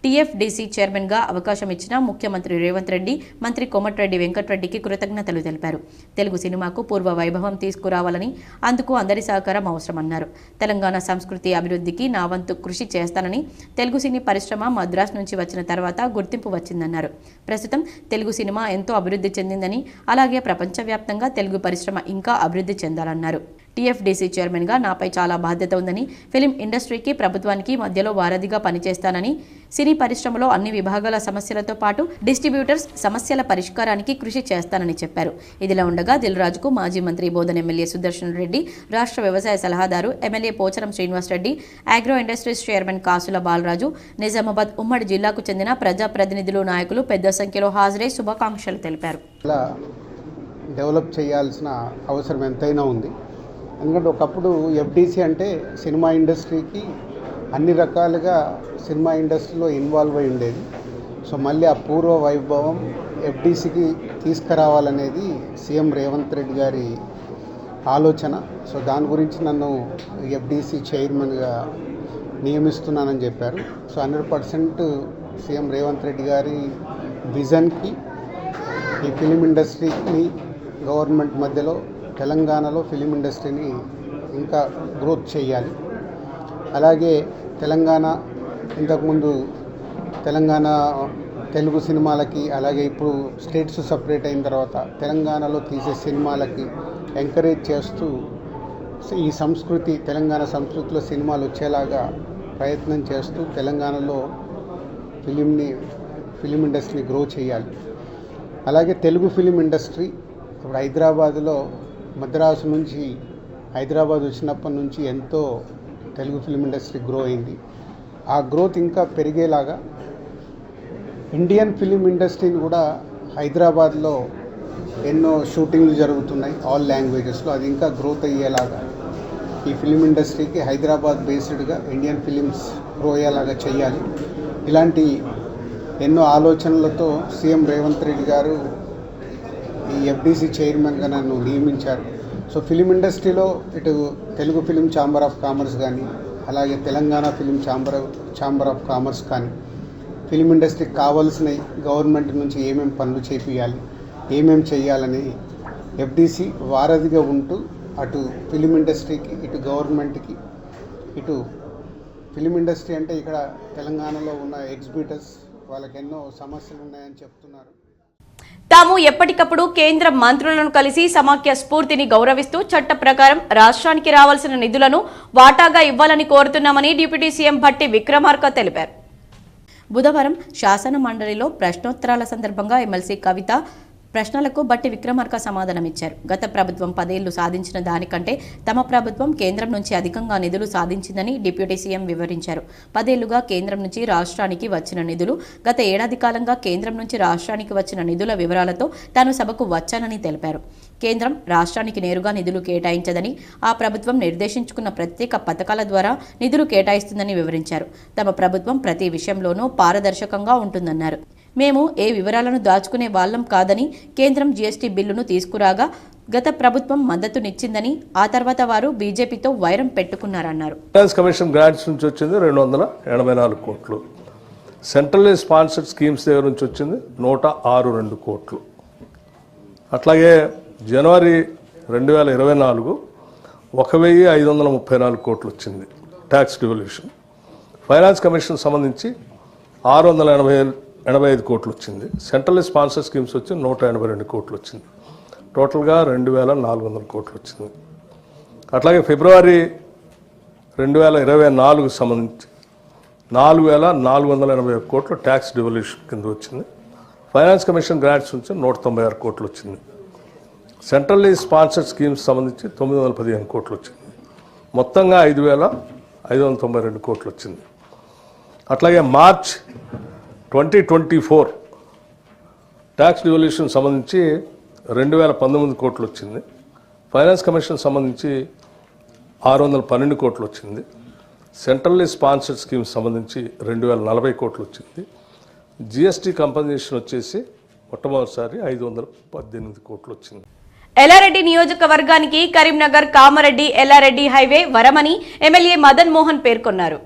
టీఎఫ్డీసీ చైర్మన్గా అవకాశం ఇచ్చిన ముఖ్యమంత్రి రేవంత్ రెడ్డి, మంత్రి కోమటిరెడ్డి వెంకటరెడ్డికి కృతజ్ఞతలు తెలిపారు. తెలుగు సినిమాకు పూర్వ వైభవం తీసుకురావాలని, అందుకు అందరి సహకారం అవసరమన్నారు. తెలంగాణ సంస్కృతి అభివృద్ధికి నా వంతు కృషి చేస్తానని, తెలుగు సినీ పరిశ్రమ మద్రాసు నుంచి వచ్చిన తర్వాత గుర్తింపు వచ్చిందన్నారు. ప్రస్తుతం తెలుగు సినిమా ఎంతో అభివృద్ధి చెందిందని, అలాగే ప్రపంచవ్యాప్తంగా తెలుగు పరిశ్రమ ఇంకా అభివృద్ధి చెందాలన్నారు. టీఎఫ్డీసీ చైర్మన్గా నాపై చాలా బాధ్యత ఉందని, ఫిలిం ఇండస్ట్రీకి ప్రభుత్వానికి మధ్యలో వారధిగా పనిచేస్తానని, సినీ పరిశ్రమలో అన్ని విభాగాల సమస్యలతో పాటు డిస్ట్రిబ్యూటర్స్ సమస్యల పరిష్కారానికి కృషి చేస్తానని చెప్పారు. ఇదిలా ఉండగా దిల్ రాజుకు మాజీ మంత్రి బోధన్ ఎమ్మెల్యే సుదర్శన్ రెడ్డి, రాష్ట్ర వ్యవసాయ సలహాదారు MLA Pocharam Srinivas Reddy, agro industries chairman కాసుల బాలరాజు, నిజామాబాద్ ఉమ్మడి జిల్లాకు చెందిన ప్రజాప్రతినిధులు, నాయకులు పెద్ద సంఖ్యలో హాజరై శుభాకాంక్షలు తెలిపారు. డెవలప్ చేయాల్సిన అవసరం ఎంతైనా ఉంది. ఎందుకంటే ఒకప్పుడు ఎఫ్డీసీ అంటే సినిమా ఇండస్ట్రీకి అన్ని రకాలుగా సినిమా ఇండస్ట్రీలో ఇన్వాల్వ్ అయి ఉండేది. సో మళ్ళీ ఆ పూర్వ వైభవం ఎఫ్డీసీకి తీసుకురావాలనేది సీఎం రేవంత్ రెడ్డి గారి ఆలోచన. సో దాని గురించి నన్ను ఎఫ్డీసీ చైర్మన్గా నియమిస్తున్నానని చెప్పారు. సో 100% సీఎం రేవంత్ రెడ్డి గారి విజన్కి ఈ ఫిలిం ఇండస్ట్రీని గవర్నమెంట్ మధ్యలో తెలంగాణలో ఫిలిం ఇండస్ట్రీని ఇంకా గ్రోత్ చేయాలి. అలాగే తెలంగాణ ఇంతకుముందు తెలంగాణ తెలుగు సినిమాలకి, అలాగే ఇప్పుడు స్టేట్స్ సపరేట్ అయిన తర్వాత తెలంగాణలో తీసే సినిమాలకి ఎంకరేజ్ చేస్తూ ఈ సంస్కృతి, తెలంగాణ సంస్కృతిలో సినిమాలు వచ్చేలాగా ప్రయత్నం చేస్తూ తెలంగాణలో ఫిలిం ఇండస్ట్రీని గ్రో చేయాలి. అలాగే తెలుగు ఫిలిం ఇండస్ట్రీ ఇప్పుడు హైదరాబాదులో మద్రాసు నుంచి హైదరాబాద్ వచ్చినప్పటి నుంచి ఎంతో తెలుగు ఫిలిం ఇండస్ట్రీ గ్రో అయింది. ఆ గ్రోత్ ఇంకా పెరిగేలాగా ఇండియన్ ఫిలిం ఇండస్ట్రీని కూడా హైదరాబాద్లో ఎన్నో షూటింగ్లు జరుగుతున్నాయి ఆల్ లాంగ్వేజెస్లో. అది ఇంకా గ్రోత్ అయ్యేలాగా ఈ ఫిలిం ఇండస్ట్రీకి హైదరాబాద్ బేస్డ్గా ఇండియన్ ఫిలిమ్స్ గ్రో అయ్యేలాగా చేయాలి. ఇలాంటి ఎన్నో ఆలోచనలతో సీఎం రేవంత్ రెడ్డి గారు ఈ ఎఫ్డీసీ చైర్మన్గా నన్ను నియమించారు. సో ఫిలిం ఇండస్ట్రీలో ఇటు Telugu film chamber of commerce కానీ, అలాగే Telangana film chamber of commerce కానీ ఫిలిం ఇండస్ట్రీకి కావాల్సినవి గవర్నమెంట్ నుంచి ఏమేమి పనులు చేయాలి, ఏమేమి చేయాలని ఎఫ్డీసీ వారధిగా ఉంటూ అటు ఫిలిం ఇండస్ట్రీకి, ఇటు గవర్నమెంట్కి, ఇటు ఫిలిం ఇండస్ట్రీ అంటే ఇక్కడ తెలంగాణలో ఉన్న ఎగ్జిబిటర్స్ వాళ్ళకి ఎన్నో సమస్యలు ఉన్నాయని చెప్తున్నారు. తాము ఎప్పటికప్పుడు కేంద్ర మంత్రులను కలిసి సమాఖ్య స్ఫూర్తిని గౌరవిస్తూ చట్ట ప్రకారం రాష్ట్రానికి రావాల్సిన నిధులను వాటాగా ఇవ్వాలని కోరుతున్నామని డిప్యూటీ సీఎం భట్టి విక్రమార్క తెలిపారు. బుధవారం శాసన మండలిలో ప్రశ్నోత్తరాల సందర్భంగా ఎమ్మెల్సీ కవిత ప్రశ్నలకు భట్టి విక్రమార్క సమాధానమిచ్చారు. గత ప్రభుత్వం 10 ఏళ్లు సాధించిన దానికంటే తమ ప్రభుత్వం కేంద్రం నుంచి అధికంగా నిధులు సాధించిందని డిప్యూటీ సీఎం వివరించారు. 10 ఏళ్లుగా కేంద్రం నుంచి రాష్ట్రానికి వచ్చిన నిధులు, గత ఏడాది కాలంగా కేంద్రం నుంచి రాష్ట్రానికి వచ్చిన నిధుల వివరాలతో తాను సభకు వచ్చానని తెలిపారు. కేంద్రం రాష్ట్రానికి నేరుగా నిధులు కేటాయించదని, ఆ ప్రభుత్వం నిర్దేశించుకున్న ప్రత్యేక పథకాల ద్వారా నిధులు కేటాయిస్తుందని వివరించారు. తమ ప్రభుత్వం ప్రతి విషయంలోనూ పారదర్శకంగా ఉంటుందన్నారు. మేము ఏ వివరాలను దాచుకునే వాళ్ళం కాదని, కేంద్రం జీఎస్టీ బిల్లును తీసుకురాగా గత ప్రభుత్వం మద్దతునిచ్చిందని, ఆ తర్వాత వారు బీజేపీతో వైరం పెట్టుకున్నారన్నారు. ఫైనాన్స్ కమిషన్ గ్రాంట్స్ నుంచి వచ్చింది 284 కోట్లు. సెంట్రల్లీ స్పాన్సర్డ్ స్కీమ్స్ దగ్గర నుంచి వచ్చింది 162 కోట్లు. అట్లాగే జనవరి 2024 1534 కోట్లు వచ్చింది ట్యాక్స్ డివల్యూషన్. ఫైనాన్స్ కమిషన్ సంబంధించి 685 కోట్లు వచ్చింది. సెంట్రల్లీ స్పాన్సర్ స్కీమ్స్ వచ్చి 182 కోట్లు వచ్చింది. టోటల్గా 2400 కోట్లు వచ్చింది. అట్లాగే ఫిబ్రవరి 2024 సంబంధించి 4481 కోట్లు ట్యాక్స్ డివల్యూషన్ కింద వచ్చింది. ఫైనాన్స్ కమిషన్ గ్రాంట్స్ నుంచి 196 కోట్లు వచ్చింది. సెంట్రల్లీ స్పాన్సర్డ్ స్కీమ్స్ సంబంధించి 915 కోట్లు వచ్చింది. మొత్తంగా 5592 కోట్లు వచ్చింది. అట్లాగే మార్చ్ 2024 ట్యాక్స్ డివల్యూషన్ సంబంధించి 2019 కోట్లు వచ్చింది. ఫైనాన్స్ కమిషన్ సంబంధించి 612 కోట్లు వచ్చింది. సెంట్రల్లీ స్పాన్సర్డ్ స్కీమ్స్ సంబంధించి 2040 కోట్లు వచ్చింది. జిఎస్టీ కంపెన్సేషన్ వచ్చేసి మొట్టమొదటిసారి 518 కోట్లు వచ్చింది. ఎల్లారెడ్డి నియోజకవర్గానికి కరీంనగర్ కామారెడ్డి ఎల్లారెడ్డి హైవే వరమని ఎమ్మెల్యే మదన్ మోహన్ పేర్కొన్నారు.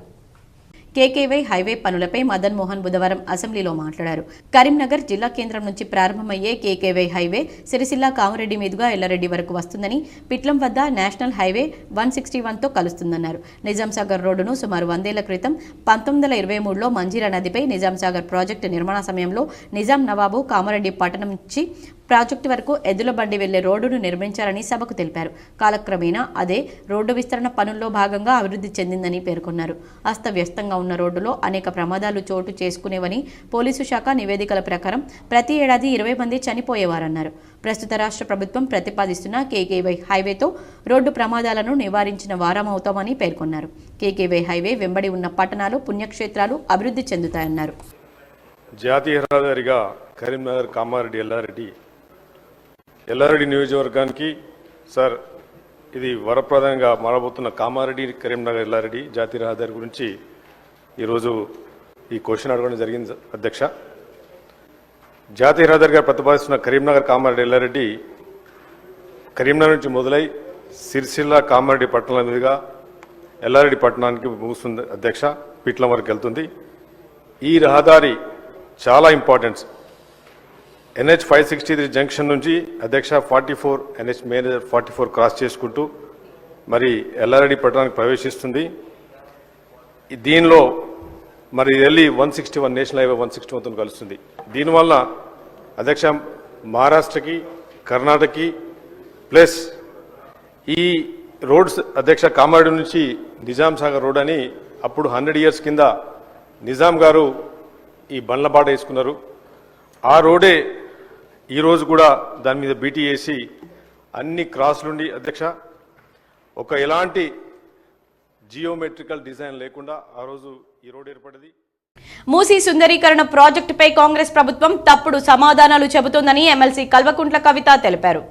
కేకేవై హైవే పనులపై మదన్ మోహన్ బుధవారం అసెంబ్లీలో మాట్లాడారు. కరీంనగర్ జిల్లా కేంద్రం నుంచి ప్రారంభమయ్యే కేకేవై హైవే సిరిసిల్ల కామారెడ్డి మీదుగా ఎల్లారెడ్డి వరకు వస్తుందని, పిట్లం వద్ద నేషనల్ హైవే 161తో కలుస్తుందన్నారు. నిజాంసాగర్ రోడ్డును సుమారు 100 ఏళ్ల క్రితం 1923లో మంజీరా నదిపై నిజాంసాగర్ ప్రాజెక్టు నిర్మాణ సమయంలో నిజాం నవాబు కామారెడ్డి పట్టణం నుంచి ప్రాజెక్టు వరకు ఎద్దుల బండి వెళ్లే రోడ్డును నిర్మించారని సభకు తెలిపారు. కాలక్రమేణా అదే రోడ్డు విస్తరణ పనుల్లో భాగంగా అభివృద్ధి చెందిందని పేర్కొన్నారు. అస్తవ్యస్తంగా ఉన్న రోడ్డులో అనేక ప్రమాదాలు చోటు చేసుకునేవని, పోలీసు శాఖ నివేదికల ప్రకారం ప్రతి ఏడాది 20 మంది చనిపోయేవారన్నారు. ప్రస్తుత రాష్ట్ర ప్రభుత్వం ప్రతిపాదిస్తున్న కేకేవై హైవేతో రోడ్డు ప్రమాదాలను నివారించిన వారమవుతామని పేర్కొన్నారు. కేకేవై హైవే వెంబడి ఉన్న పట్టణాలు, పుణ్యక్షేత్రాలు అభివృద్ధి చెందుతాయన్నారు. జాతీయ రహదారిగా కరీంనగర్ కామారెడ్డి ఎల్లారెడ్డి నియోజకవర్గానికి సార్ ఇది వరప్రదంగా మారబోతున్న కామారెడ్డి కరీంనగర్ ఎల్లారెడ్డి జాతీయ రహదారి గురించి ఈరోజు ఈ క్వశ్చన్ అడగడం జరిగింది అధ్యక్ష. జాతీయ రహదారిగా ప్రతిపాదిస్తున్న కరీంనగర్ కామారెడ్డి ఎల్లారెడ్డి కరీంనగర్ నుంచి మొదలై సిరిసిల్ల కామారెడ్డి పట్టణాల మీదుగా ఎల్లారెడ్డి పట్టణానికి ముగుస్తుంది అధ్యక్ష. పిట్లం వరకు వెళ్తుంది. ఈ రహదారి చాలా ఇంపార్టెంట్. NH 563 జంక్షన్ నుంచి అధ్యక్ష 44 NH మెయిన్ 44 క్రాస్ చేసుకుంటూ మరి ఎల్లారెడ్డి పట్టణానికి ప్రవేశిస్తుంది. దీనిలో మరి వెళ్ళి 161 నేషనల్ హైవే 161తో కలుస్తుంది. దీనివల్ల అధ్యక్ష మహారాష్ట్రకి, కర్ణాటకకి ప్లస్ ఈ రోడ్స్ అధ్యక్ష కామారెడ్డి నుంచి నిజాం సాగర్ రోడ్ అని అప్పుడు 100 years కింద నిజాం గారు ఈ బండ్లబాట వేసుకున్నారు. ఆ రోడే ఈరోజు కూడా దాని మీద బీటీ వేసి అన్ని క్రాస్లుండి అధ్యక్ష ఒక ఎలాంటి జియోమెట్రికల్ డిజైన్ లేకుండా ఆ రోజు ఈ రోడ్ ఏర్పడింది. మూసీ సుందరీకరణ ప్రాజెక్టుపై కాంగ్రెస్ ప్రభుత్వం తప్పుడు సమాధానాలు చెబుతోందని ఎమ్మెల్సీ కల్వకుంట్ల కవిత తెలిపారు.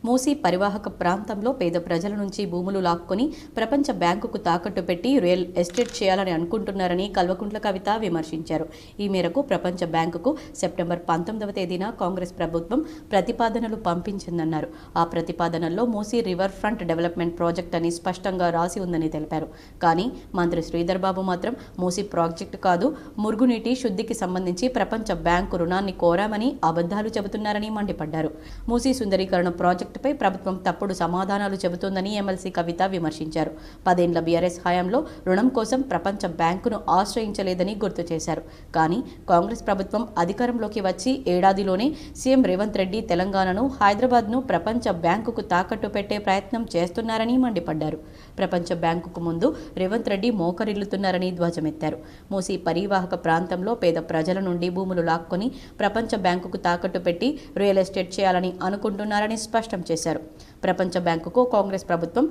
మూసీ పరివాహక ప్రాంతంలో పేద ప్రజల నుంచి భూములు లాక్కొని ప్రపంచ బ్యాంకుకు తాకట్టు పెట్టి రియల్ ఎస్టేట్ చేయాలని అనుకుంటున్నారని కల్వకుంట్ల కవిత విమర్శించారు. ఈ మేరకు ప్రపంచ బ్యాంకుకు సెప్టెంబర్ 19వ తేదీన కాంగ్రెస్ ప్రభుత్వం ప్రతిపాదనలు పంపించిందన్నారు. ఆ ప్రతిపాదనల్లో Musi river front development project అని స్పష్టంగా రాసి ఉందని తెలిపారు. కానీ మంత్రి శ్రీధర్ బాబు మాత్రం మూసీ ప్రాజెక్టు కాదు, మురుగునీటి శుద్ధికి సంబంధించి ప్రపంచ బ్యాంకు రుణాన్ని కోరామని అబద్ధాలు చెబుతున్నారని మండిపడ్డారు. మూసీ సుందరీకరణ ప్రాజెక్టుపై ప్రభుత్వం తప్పుడు సమాధానాలు చెబుతోందని ఎమ్మెల్సీ కవిత విమర్శించారు. 10 ఏళ్ల బీఆర్ఎస్ హయాంలో రుణం కోసం ప్రపంచ బ్యాంకును ఆశ్రయించలేదని గుర్తు చేశారు. కానీ కాంగ్రెస్ ప్రభుత్వం అధికారంలోకి వచ్చి ఏడాదిలోనే సీఎం రేవంత్ రెడ్డి తెలంగాణను, హైదరాబాద్ను ప్రపంచ బ్యాంకుకు తాకట్టు పెట్టే ప్రయత్నం చేస్తున్నారని మండిపడ్డారు. ప్రపంచ బ్యాంకుకు ముందు రేవంత్ రెడ్డి మోకరిల్లుతున్నారని ధ్వజమెత్తారు. మూసీ పరివాహక ప్రాంతంలో పేద ప్రజల నుండి భూములు లాక్కొని ప్రపంచ బ్యాంకుకు తాకట్టు పెట్టి రియల్ ఎస్టేట్ చేయాలని అనుకుంటున్నారని స్పష్టం చేశారు. ప్రపంచ బ్యాంకుకు కాంగ్రెస్ ప్రభుత్వం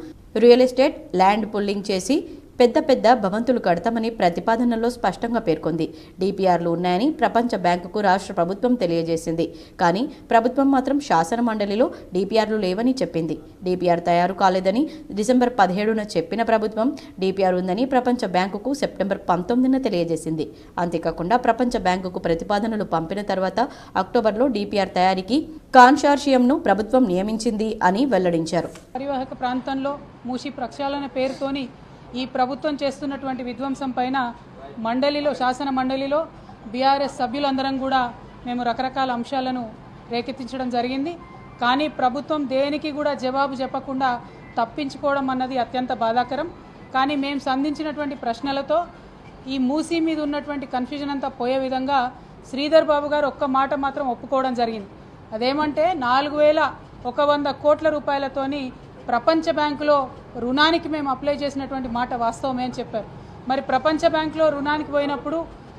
రియల్ ఎస్టేట్ ల్యాండ్ పుల్లింగ్ చేసి పెద్ద పెద్ద భవంతులు కడతామని ప్రతిపాదనలో స్పష్టంగా పేర్కొంది. డిపిఆర్లు ఉన్నాయని ప్రపంచ బ్యాంకుకు రాష్ట్ర ప్రభుత్వం తెలియజేసింది. కానీ ప్రభుత్వం మాత్రం శాసన మండలిలో డిపిఆర్లు లేవని చెప్పింది. డిపిఆర్ తయారు కాలేదని డిసెంబర్ 17న చెప్పిన ప్రభుత్వం డిపిఆర్ ఉందని ప్రపంచ బ్యాంకుకు సెప్టెంబర్ 19న తెలియజేసింది. అంతేకాకుండా ప్రపంచ బ్యాంకుకు ప్రతిపాదనలు పంపిన తర్వాత అక్టోబర్లో డిపిఆర్ తయారీకి కాన్సార్షియంను ప్రభుత్వం నియమించింది అని వెల్లడించారు. పరివాహక ప్రాంతంలో మూసీ ప్రక్షాళన పేరుతోని ఈ ప్రభుత్వం చేస్తున్నటువంటి విధ్వంసం పైన మండలిలో శాసన మండలిలో బీఆర్ఎస్ సభ్యులందరం కూడా మేము రకరకాల అంశాలను రేకెత్తించడం జరిగింది. కానీ ప్రభుత్వం దేనికి కూడా జవాబు చెప్పకుండా తప్పించుకోవడం అన్నది అత్యంత బాధాకరం. కానీ మేము సంధించినటువంటి ప్రశ్నలతో ఈ మూసీ మీద ఉన్నటువంటి కన్ఫ్యూజన్ అంతా పోయే విధంగా శ్రీధర్ బాబు గారు ఒక్క మాట మాత్రం ఒప్పుకోవడం జరిగింది. అదేమంటే 4100 కోట్ల రూపాయలతోని ప్రపంచ బ్యాంకులో రుణానికి మేము అప్లై చేసినటువంటి మాట వాస్తవమే అని చెప్పారు. మరి ప్రపంచ బ్యాంకులో రుణానికి పోయినప్పుడు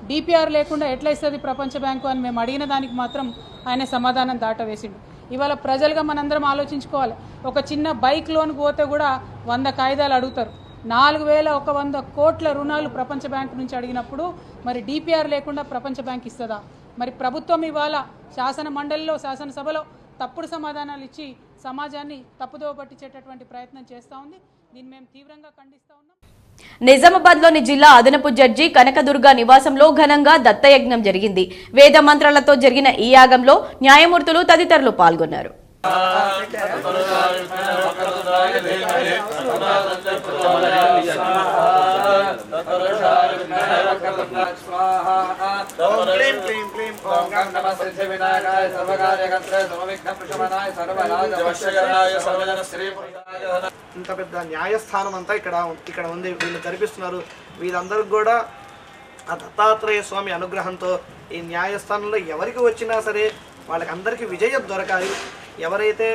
డిపిఆర్ లేకుండా ఎట్లా ఇస్తుంది ప్రపంచ బ్యాంకు అని మేము అడిగిన దానికి మాత్రం ఆయన సమాధానం దాటవేసిండు. ఇవాళ ప్రజలుగా మనందరం ఆలోచించుకోవాలి. ఒక చిన్న బైక్ లోన్కి పోతే కూడా 100 కాగితాలు అడుగుతారు. 4100 కోట్ల రుణాలు ప్రపంచ బ్యాంకు నుంచి అడిగినప్పుడు మరి డిపిఆర్ లేకుండా ప్రపంచ బ్యాంక్ ఇస్తుందా? మరి ప్రభుత్వం ఇవాళ శాసన మండలిలో శాసనసభలో తప్పుడు సమాధానాలు ఇచ్చి సమాజాన్ని తప్పుదోవ పట్టించేటటువంటి ప్రయత్నం చేస్తూ ఉంది. దీన్ని మేము తీవ్రంగా ఖండిస్తూ ఉన్నాం. నిజామాబాద్లోని జిల్లా అదనపు జడ్జి కనకదుర్గ నివాసంలో ఘనంగా దత్తయజ్ఞం జరిగింది. వేద మంత్రాలతో జరిగిన ఈ యాగంలో న్యాయమూర్తులు తదితరులు పాల్గొన్నారు. ఇంత పెద్ద న్యాయస్థానం అంతా ఇక్కడ ఉంది, వీళ్ళు జరిపిస్తున్నారు. వీళ్ళందరికీ కూడా ఆ దత్తాత్రేయ స్వామి అనుగ్రహంతో ఈ న్యాయస్థానంలో ఎవరికి వచ్చినా సరే వాళ్ళకి అందరికీ విజయం దొరకాలి. ఎవరైతే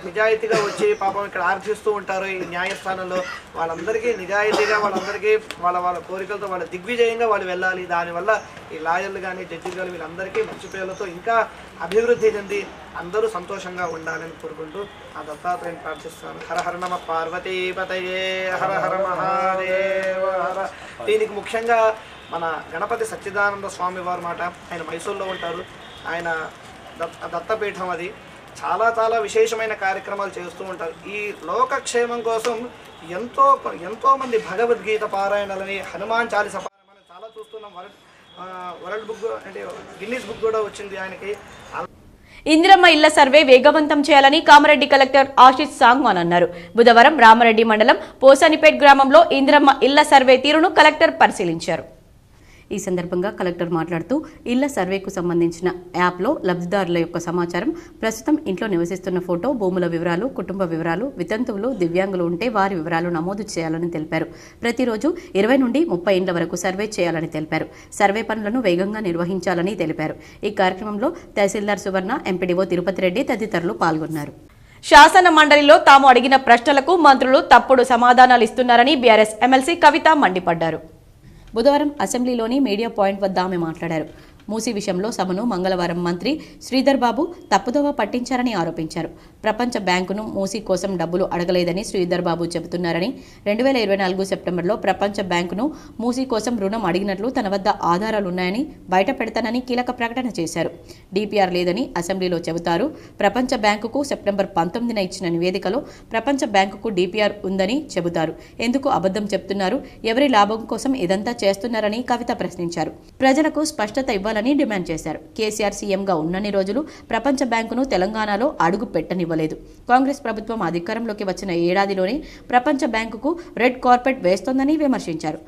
నిజాయితీగా వచ్చి పాపం ఇక్కడ ఆర్థిస్తూ ఉంటారో ఈ న్యాయస్థానంలో వాళ్ళందరికీ నిజాయితీగా వాళ్ళందరికీ వాళ్ళ కోరికలతో వాళ్ళ దిగ్విజయంగా వాళ్ళు వెళ్ళాలి. దానివల్ల ఈ లాయర్లు కానీ జడ్జిలు కానీ వీళ్ళందరికీ మంచి పేర్లతో ఇంకా అభివృద్ధి చెంది అందరూ సంతోషంగా ఉండాలని కోరుకుంటూ ఆ దత్తాత్రేయుని ప్రార్థిస్తాను. హర హర నమ పార్వతీపతయే హర హర మహాదేవ హర. దీనికి ముఖ్యంగా మన గణపతి సచ్చిదానంద స్వామి వారి మాట. ఆయన మైసూర్లో ఉంటారు. ఆయన దత్తపీఠం అది. చాలా విశేషమైన కార్యక్రమాలు చేస్తూ ఉంటారు. ఈ లోకక్షేమం కోసం ఎంతో మంది భగవద్గీత పారాయణలని, హనుమాన్ చాలీస పారాయణ చాలా చూస్తున్నాం. వరల్డ్ బుక్ అంటే గిన్నీస్ బుక్ కూడా వచ్చింది ఆయనకి. ఇందిరమ్మ ఇళ్ల సర్వే వేగవంతం చేయాలని కామారెడ్డి కలెక్టర్ ఆశిష్ సాంగ్వాన్ అన్నారు. బుధవారం రామారెడ్డి మండలం పోసానిపేట్ గ్రామంలో ఇందిరమ్మ ఇళ్ల సర్వే తీరును కలెక్టర్ పరిశీలించారు. ఈ సందర్భంగా కలెక్టర్ మాట్లాడుతూ ఇళ్ల సర్వేకు సంబంధించిన యాప్లో లబ్ధిదారుల యొక్క సమాచారం, ప్రస్తుతం ఇంట్లో నివసిస్తున్న ఫోటో, భూముల వివరాలు, కుటుంబ వివరాలు, వితంతువులు, దివ్యాంగులు ఉంటే వారి వివరాలు నమోదు చేయాలని తెలిపారు. ప్రతిరోజు 20 నుండి 30 ఇండ్ల వరకు సర్వే చేయాలని తెలిపారు. సర్వే పనులను వేగంగా నిర్వహించాలని తెలిపారు. ఈ కార్యక్రమంలో తహసీల్దార్ సువర్ణ, ఎంపీడీఓ తిరుపతి రెడ్డి తదితరులు పాల్గొన్నారు. శాసన మండలిలో తాము అడిగిన ప్రశ్నలకు మంత్రులు తప్పుడు సమాధానాలు ఇస్తున్నారని బీఆర్ఎస్ ఎమ్మెల్సీ కవిత మండిపడ్డారు. బుధవారం అసెంబ్లీలోని మీడియా పాయింట్ వద్ద ఆమె మాట్లాడారు. మూసీ విషయంలో సభను మంగళవారం మంత్రి శ్రీధర్ బాబు తప్పుదోవ పట్టించారని ఆరోపించారు. ప్రపంచ బ్యాంకును మూసీ కోసం డబ్బులు అడగలేదని శ్రీధర్ బాబు చెబుతున్నారని, 2024 సెప్టెంబర్లో ప్రపంచ బ్యాంకును మూసీ కోసం రుణం అడిగినట్లు తన వద్ద ఆధారాలున్నాయని బయట పెడతానని కీలక ప్రకటన చేశారు. డిపిఆర్ లేదని అసెంబ్లీలో చెబుతారు. ప్రపంచ బ్యాంకుకు సెప్టెంబర్ 19న ఇచ్చిన నివేదికలో ప్రపంచ బ్యాంకుకు డిపిఆర్ ఉందని చెబుతారు. ఎందుకు అబద్ధం చెప్తున్నారు? ఎవరి లాభం కోసం ఇదంతా చేస్తున్నారని కవిత ప్రశ్నించారు. ప్రజలకు స్పష్టత ఇవ్వాలని డిమాండ్ చేశారు. కేసీఆర్ సీఎంగా ఉన్నన్ని రోజులు ప్రపంచ బ్యాంకును తెలంగాణలో అడుగు పెట్టనివ్వలేదు. కాంగ్రెస్ ప్రభుత్వం అధికారంలోకి వచ్చిన ఏడాదిలోనే ప్రపంచ బ్యాంకుకు రెడ్ కార్పెట్ వేస్తోందని విమర్శించారు.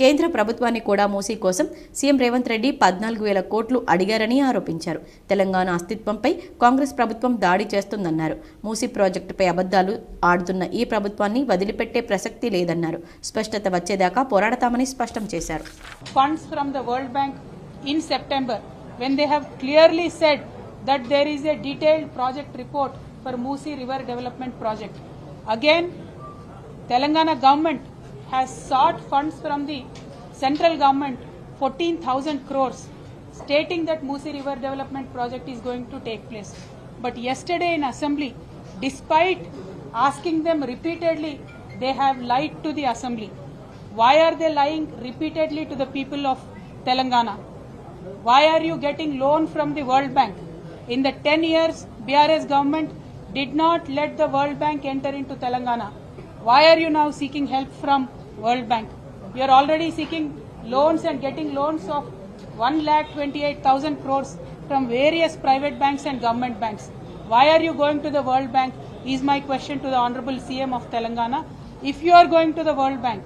కేంద్ర ప్రభుత్వాన్ని కూడా మూసీ కోసం సీఎం రేవంత్ రెడ్డి 14,000 కోట్లు అడిగారని ఆరోపించారు. తెలంగాణ అస్తిత్వంపై కాంగ్రెస్ ప్రభుత్వం దాడి చేస్తుందన్నారు. మూసీ ప్రాజెక్టుపై అబద్ధాలు ఆడుతున్న ఈ ప్రభుత్వాన్ని వదిలిపెట్టే ప్రసక్తి లేదన్నారు. స్పష్టత వచ్చేదాకా పోరాడతామని స్పష్టం చేశారు. Funds from the world bank in September, when they have clearly said that there is a detailed project report for Moosi River Development Project. Again, Telangana government has sought funds from the central government 14,000 crores, stating that Moosi River Development Project is going to take place. But yesterday in Assembly, despite asking them repeatedly, they have lied to the Assembly. Why are they lying repeatedly to the people of Telangana? Why are you getting loan from the World Bank? In the 10 years, BRS government did not let the World Bank enter into Telangana. Why are you now seeking help from World Bank? You are already seeking loans and getting loans of 1,28,000 crores from various private banks and government banks. Why are you going to the World Bank is my question to the Honorable CM of Telangana. If you are going to the World Bank,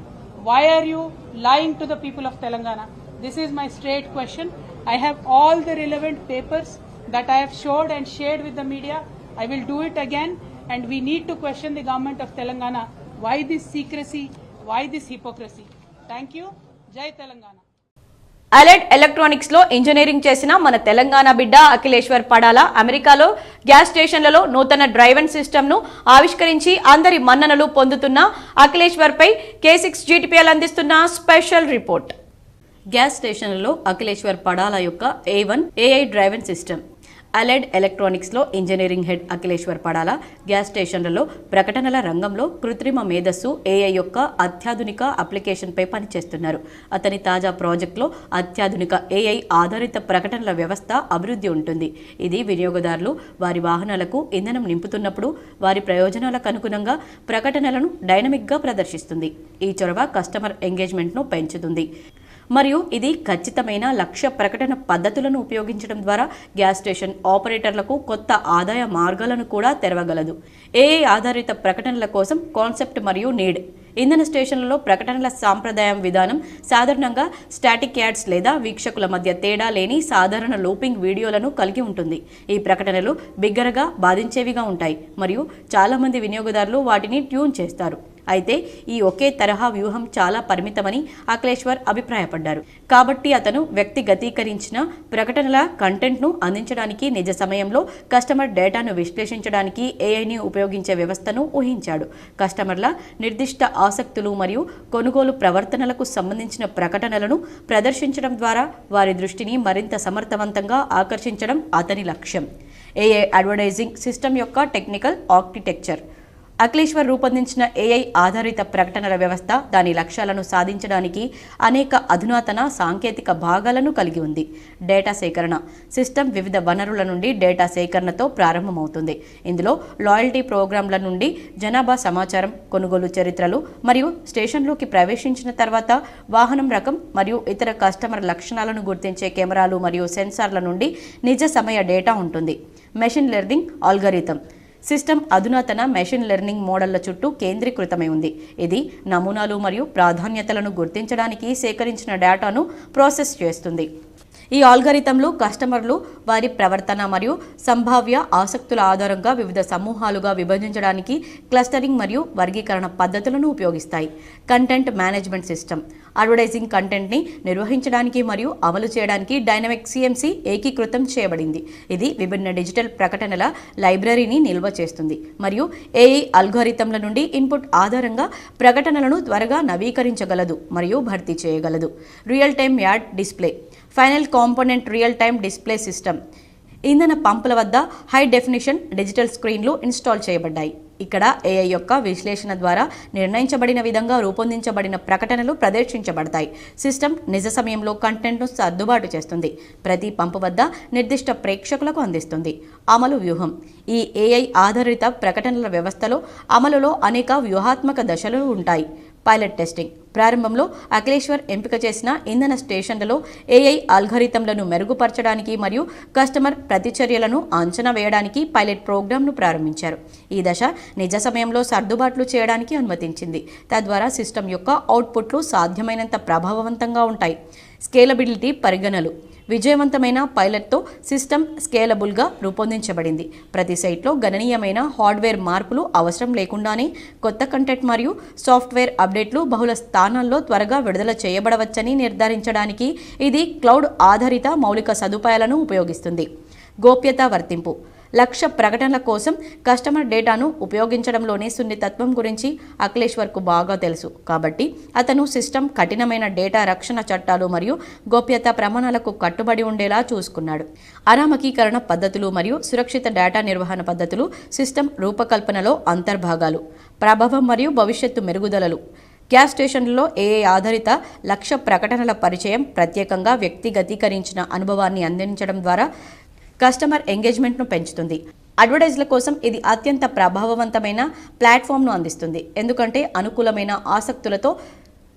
why are you lying to the people of Telangana? This is my straight question. I have all the relevant papers that I have showed and shared with the media. I will do it again, and we need to question the government of Telangana. Why this secrecy? Why this hypocrisy? Thank you. Jai Telangana. Allied electronics లో engineering చేసిన మన తెలంగాణ బిడ్డ అఖిలేశ్వర్ పడాల అమెరికాలో gas స్టేషన్లలో నూతన driven system ను ఆవిష్కరించి అందరి మన్ననలు పొందుతున్న అఖిలేశ్వర్ పై K6 GTPL అందిస్తున్న స్పెషల్ రిపోర్ట్. గ్యాస్ స్టేషన్లలో అఖిలేశ్వర్ పడాల యొక్క A1 AI driven system. Allied electronics లో engineering head Akhileshwar Padala gas స్టేషన్లలో ప్రకటనల రంగంలో కృత్రిమ మేధస్సు AI యొక్క అత్యాధునిక అప్లికేషన్ పై పనిచేస్తున్నారు. అతని తాజా ప్రాజెక్టులో అత్యాధునిక AI ఆధారిత ప్రకటనల వ్యవస్థ అభివృద్ధి ఉంటుంది. ఇది వినియోగదారులు వారి వాహనాలకు ఇంధనం నింపుతున్నప్పుడు వారి ప్రయోజనాలకు అనుగుణంగా ప్రకటనలను డైనమిక్ గా ప్రదర్శిస్తుంది. ఈ చొరవ కస్టమర్ ఎంగేజ్మెంట్ ను పెంచుతుంది మరియు ఇది ఖచ్చితమైన లక్ష్య ప్రకటన పద్ధతులను ఉపయోగించడం ద్వారా గ్యాస్ స్టేషన్ ఆపరేటర్లకు కొత్త ఆదాయ మార్గాలను కూడా తెరవగలదు. AI ఆధారిత ప్రకటనల కోసం కాన్సెప్ట్ మరియు నీడ్. ఇంధన స్టేషన్లలో ప్రకటనల సాంప్రదాయం విధానం సాధారణంగా స్టాటిక్ యాడ్స్ లేదా వీక్షకుల మధ్య తేడా లేని సాధారణ లూపింగ్ వీడియోలను కలిగి ఉంటుంది. ఈ ప్రకటనలు బిగ్గరగా బాధించేవిగా ఉంటాయి మరియు చాలా మంది వినియోగదారులు వాటిని ట్యూన్ చేస్తారు. అయితే ఈ ఒకే తరహా వ్యూహం చాలా పరిమితమని అఖిలేశ్వర్ అభిప్రాయపడ్డారు. కాబట్టి అతను వ్యక్తిగతీకరించిన ప్రకటనల కంటెంట్ను అందించడానికి నిజ సమయంలో కస్టమర్ డేటాను విశ్లేషించడానికి AIని ఉపయోగించే వ్యవస్థను ఊహించాడు. కస్టమర్ల నిర్దిష్ట ఆసక్తులు మరియు కొనుగోలు ప్రవర్తనలకు సంబంధించిన ప్రకటనలను ప్రదర్శించడం ద్వారా వారి దృష్టిని మరింత సమర్థవంతంగా ఆకర్షించడం అతని లక్ష్యం. AI అడ్వర్టైజింగ్ సిస్టమ్ యొక్క టెక్నికల్ ఆర్కిటెక్చర్. అఖిలేశ్వర్ రూపొందించిన AI ఆధారిత ప్రకటనల వ్యవస్థ దాని లక్ష్యాలను సాధించడానికి అనేక అధునాతన సాంకేతిక భాగాలను కలిగి ఉంది. డేటా సేకరణ. సిస్టమ్ వివిధ వనరుల నుండి డేటా సేకరణతో ప్రారంభమవుతుంది. ఇందులో లాయల్టీ ప్రోగ్రాంల నుండి జనాభా సమాచారం, కొనుగోలు చరిత్రలు మరియు స్టేషన్లోకి ప్రవేశించిన తర్వాత వాహనం రకం మరియు ఇతర కస్టమర్ లక్షణాలను గుర్తించే కెమెరాలు మరియు సెన్సార్ల నుండి నిజ సమయ డేటా ఉంటుంది. Machine learning algorithm. సిస్టమ్ అధునాతన మెషిన్ లెర్నింగ్ మోడళ్ల చుట్టూ కేంద్రీకృతమై ఉంది. ఇది నమూనాలు మరియు ప్రాధాన్యతలను గుర్తించడానికి సేకరించిన డేటాను ప్రాసెస్ చేస్తుంది. ఈ ఆల్గరిథంలు కస్టమర్లు వారి ప్రవర్తన మరియు సంభావ్య ఆసక్తుల ఆధారంగా వివిధ సమూహాలుగా విభజించడానికి క్లస్టరింగ్ మరియు వర్గీకరణ పద్ధతులను ఉపయోగిస్తాయి. Content management system. అడ్వర్టైజింగ్ కంటెంట్ని నిర్వహించడానికి మరియు అమలు చేయడానికి డైనమిక్ CMC ఏకీకృతం చేయబడింది. ఇది విభిన్న డిజిటల్ ప్రకటనల లైబ్రరీని నిల్వ చేస్తుంది మరియు AI అల్గోరిథంల నుండి ఇన్పుట్ ఆధారంగా ప్రకటనలను త్వరగా నవీకరించగలదు మరియు భర్తీ చేయగలదు. Real time add display. Final component real time display system. ఇంధన పంపుల వద్ద హై డెఫినిషన్ డిజిటల్ స్క్రీన్లు ఇన్స్టాల్ చేయబడ్డాయి. ఇక్కడ AI యొక్క విశ్లేషణ ద్వారా నిర్ణయించబడిన విధంగా రూపొందించబడిన ప్రకటనలు ప్రదర్శించబడతాయి. సిస్టమ్ నిజ సమయంలో కంటెంట్ను సర్దుబాటు చేస్తుంది. ప్రతి పంపు వద్ద నిర్దిష్ట ప్రేక్షకులకు అందిస్తుంది. అమలు వ్యూహం. ఈ AI ఆధారిత ప్రకటనల వ్యవస్థలో అమలులో అనేక వ్యూహాత్మక దశలు ఉంటాయి. Pilot testing. ప్రారంభంలో అఖిలేశ్వర్ ఎంపిక చేసిన ఇంధన స్టేషన్లలో AI అల్గోరిథంలను మెరుగుపరచడానికి మరియు కస్టమర్ ప్రతిచర్యలను అంచనా వేయడానికి పైలట్ ప్రోగ్రామ్ను ప్రారంభించారు. ఈ దశ నిజ సమయంలో సర్దుబాట్లు చేయడానికి అనుమతించింది. తద్వారా సిస్టమ్ యొక్క అవుట్పుట్లు సాధ్యమైనంత ప్రభావవంతంగా ఉంటాయి. స్కేలబిలిటీ పరిగణనలు. విజయవంతమైన పైలట్తో సిస్టమ్ స్కేలబుల్గా రూపొందించబడింది. ప్రతి సైట్లో గణనీయమైన హార్డ్వేర్ మార్పులు అవసరం లేకుండానే కొత్త కంటెంట్ మరియు సాఫ్ట్వేర్ అప్డేట్లు బహుళ స్థానాల్లో త్వరగా విడుదల చేయబడవచ్చని నిర్ధారించడానికి ఇది క్లౌడ్ ఆధారిత మౌలిక సదుపాయాలను ఉపయోగిస్తుంది. గోప్యతా వర్తింపు. లక్ష్య ప్రకటనల కోసం కస్టమర్ డేటాను ఉపయోగించడంలోని సున్నితత్వం గురించి అఖిలేశ్వర్కు బాగా తెలుసు. కాబట్టి అతను సిస్టమ్ కఠినమైన డేటా రక్షణ చట్టాలు మరియు గోప్యతా ప్రమాణాలకు కట్టుబడి ఉండేలా చూసుకున్నాడు. అనామకీకరణ పద్ధతులు మరియు సురక్షిత డేటా నిర్వహణ పద్ధతులు సిస్టమ్ రూపకల్పనలో అంతర్భాగాలు. ప్రభావం మరియు భవిష్యత్తు మెరుగుదలలు. గ్యాస్ స్టేషన్లలో AI ఆధారిత లక్ష్య ప్రకటనల పరిచయం ప్రత్యేకంగా వ్యక్తిగతీకరించిన అనుభవాన్ని అందించడం ద్వారా కస్టమర్ ఎంగేజ్మెంట్ను పెంచుతుంది. అడ్వర్టైజ్ల కోసం ఇది అత్యంత ప్రభావవంతమైన ప్లాట్ఫామ్ను అందిస్తుంది, ఎందుకంటే అనుకూలమైన ఆసక్తులతో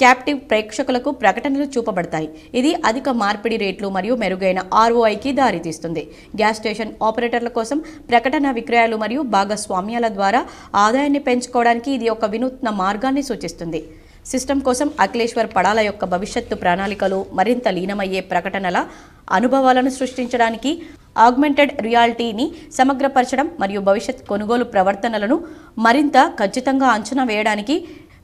క్యాప్టివ్ ప్రేక్షకులకు ప్రకటనలు చూపబడతాయి. ఇది అధిక మార్పిడి రేట్లు మరియు మెరుగైన ROIకి దారితీస్తుంది. గ్యాస్ స్టేషన్ ఆపరేటర్ల కోసం ప్రకటన విక్రయాలు మరియు భాగస్వామ్యాల ద్వారా ఆదాయాన్ని పెంచుకోవడానికి ఇది ఒక వినూత్న మార్గాన్ని సూచిస్తుంది. సిస్టమ్ కోసం అఖిలేశ్వర్ పడాల యొక్క భవిష్యత్తు ప్రణాళికలు మరింత లీనమయ్యే ప్రకటనల అనుభవాలను సృష్టించడానికి ఆగ్మెంటెడ్ రియాలిటీని సమగ్రపరచడం మరియు భవిష్యత్ కొనుగోలు ప్రవర్తనలను మరింత ఖచ్చితంగా అంచనా వేయడానికి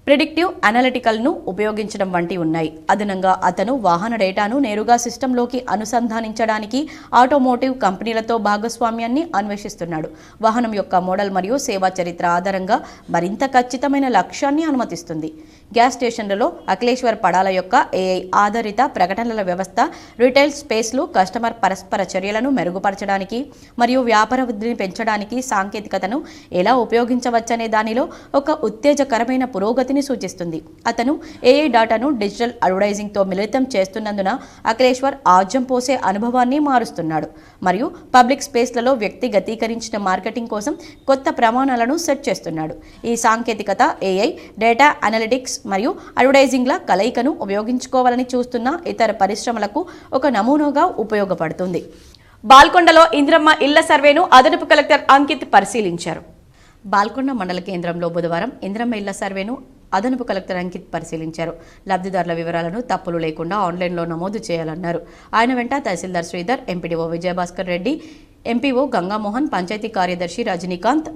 ప్రిడిక్టివ్ అనలిటికల్ను ఉపయోగించడం వంటి ఉన్నాయి. అదనంగా అతను వాహన డేటాను నేరుగా సిస్టంలోకి అనుసంధానించడానికి ఆటోమోటివ్ కంపెనీలతో భాగస్వామ్యాన్ని అన్వేషిస్తున్నాడు. వాహనం యొక్క మోడల్ మరియు సేవా చరిత్ర ఆధారంగా మరింత ఖచ్చితమైన లక్ష్యాన్ని అనుమతిస్తుంది. గ్యాస్ స్టేషన్లలో అఖిలేశ్వర్ పడాల యొక్క ఏఐ ఆధారిత ప్రకటనల వ్యవస్థ రిటైల్ స్పేస్లు కస్టమర్ పరస్పర చర్యలను మెరుగుపరచడానికి మరియు వ్యాపార వృద్ధిని పెంచడానికి సాంకేతికతను ఎలా ఉపయోగించవచ్చనే దానిలో ఒక ఉత్తేజకరమైన పురోగతిని సూచిస్తుంది. అతను ఏఐ డాటాను డిజిటల్ అడ్వర్టైజింగ్తో మిళితం చేస్తున్నందున అఖిలేశ్వర్ ఆజ్యం పోసే అనుభవాన్ని మారుస్తున్నాడు మరియు పబ్లిక్ స్పేస్లలో వ్యక్తిగతీకరించిన మార్కెటింగ్ కోసం కొత్త ప్రమాణాలను సెట్ చేస్తున్నాడు. ఈ సాంకేతికత ఏఐ, డేటా అనలిటిక్స్ మరియు అడ్వర్టైజింగ్ల కలయికను ఉపయోగించుకోవాలని చూస్తున్న ఇతర పరిశ్రమలకు ఒక నమూనాగా ఉపయోగపడుతుంది. బాల్కొండలో ఇంద్రమ్మ ఇళ్ల సర్వేను అదనపు కలెక్టర్ అంకిత్ పరిశీలించారు. బాల్కొండ మండల కేంద్రంలో బుధవారం ఇంద్రమ్మ ఇళ్ల సర్వేను అదనపు కలెక్టర్ అంకిత్ పరిశీలించారు. లబ్ధిదారుల వివరాలను తప్పులు లేకుండా ఆన్లైన్లో నమోదు చేయాలన్నారు. ఆయన వెంట తహసీల్దార్ శ్రీధర్, ఎంపీడీఓ విజయభాస్కర్ రెడ్డి, ఎంపీఓ గంగామోహన్, పంచాయతీ కార్యదర్శి Rajinikanth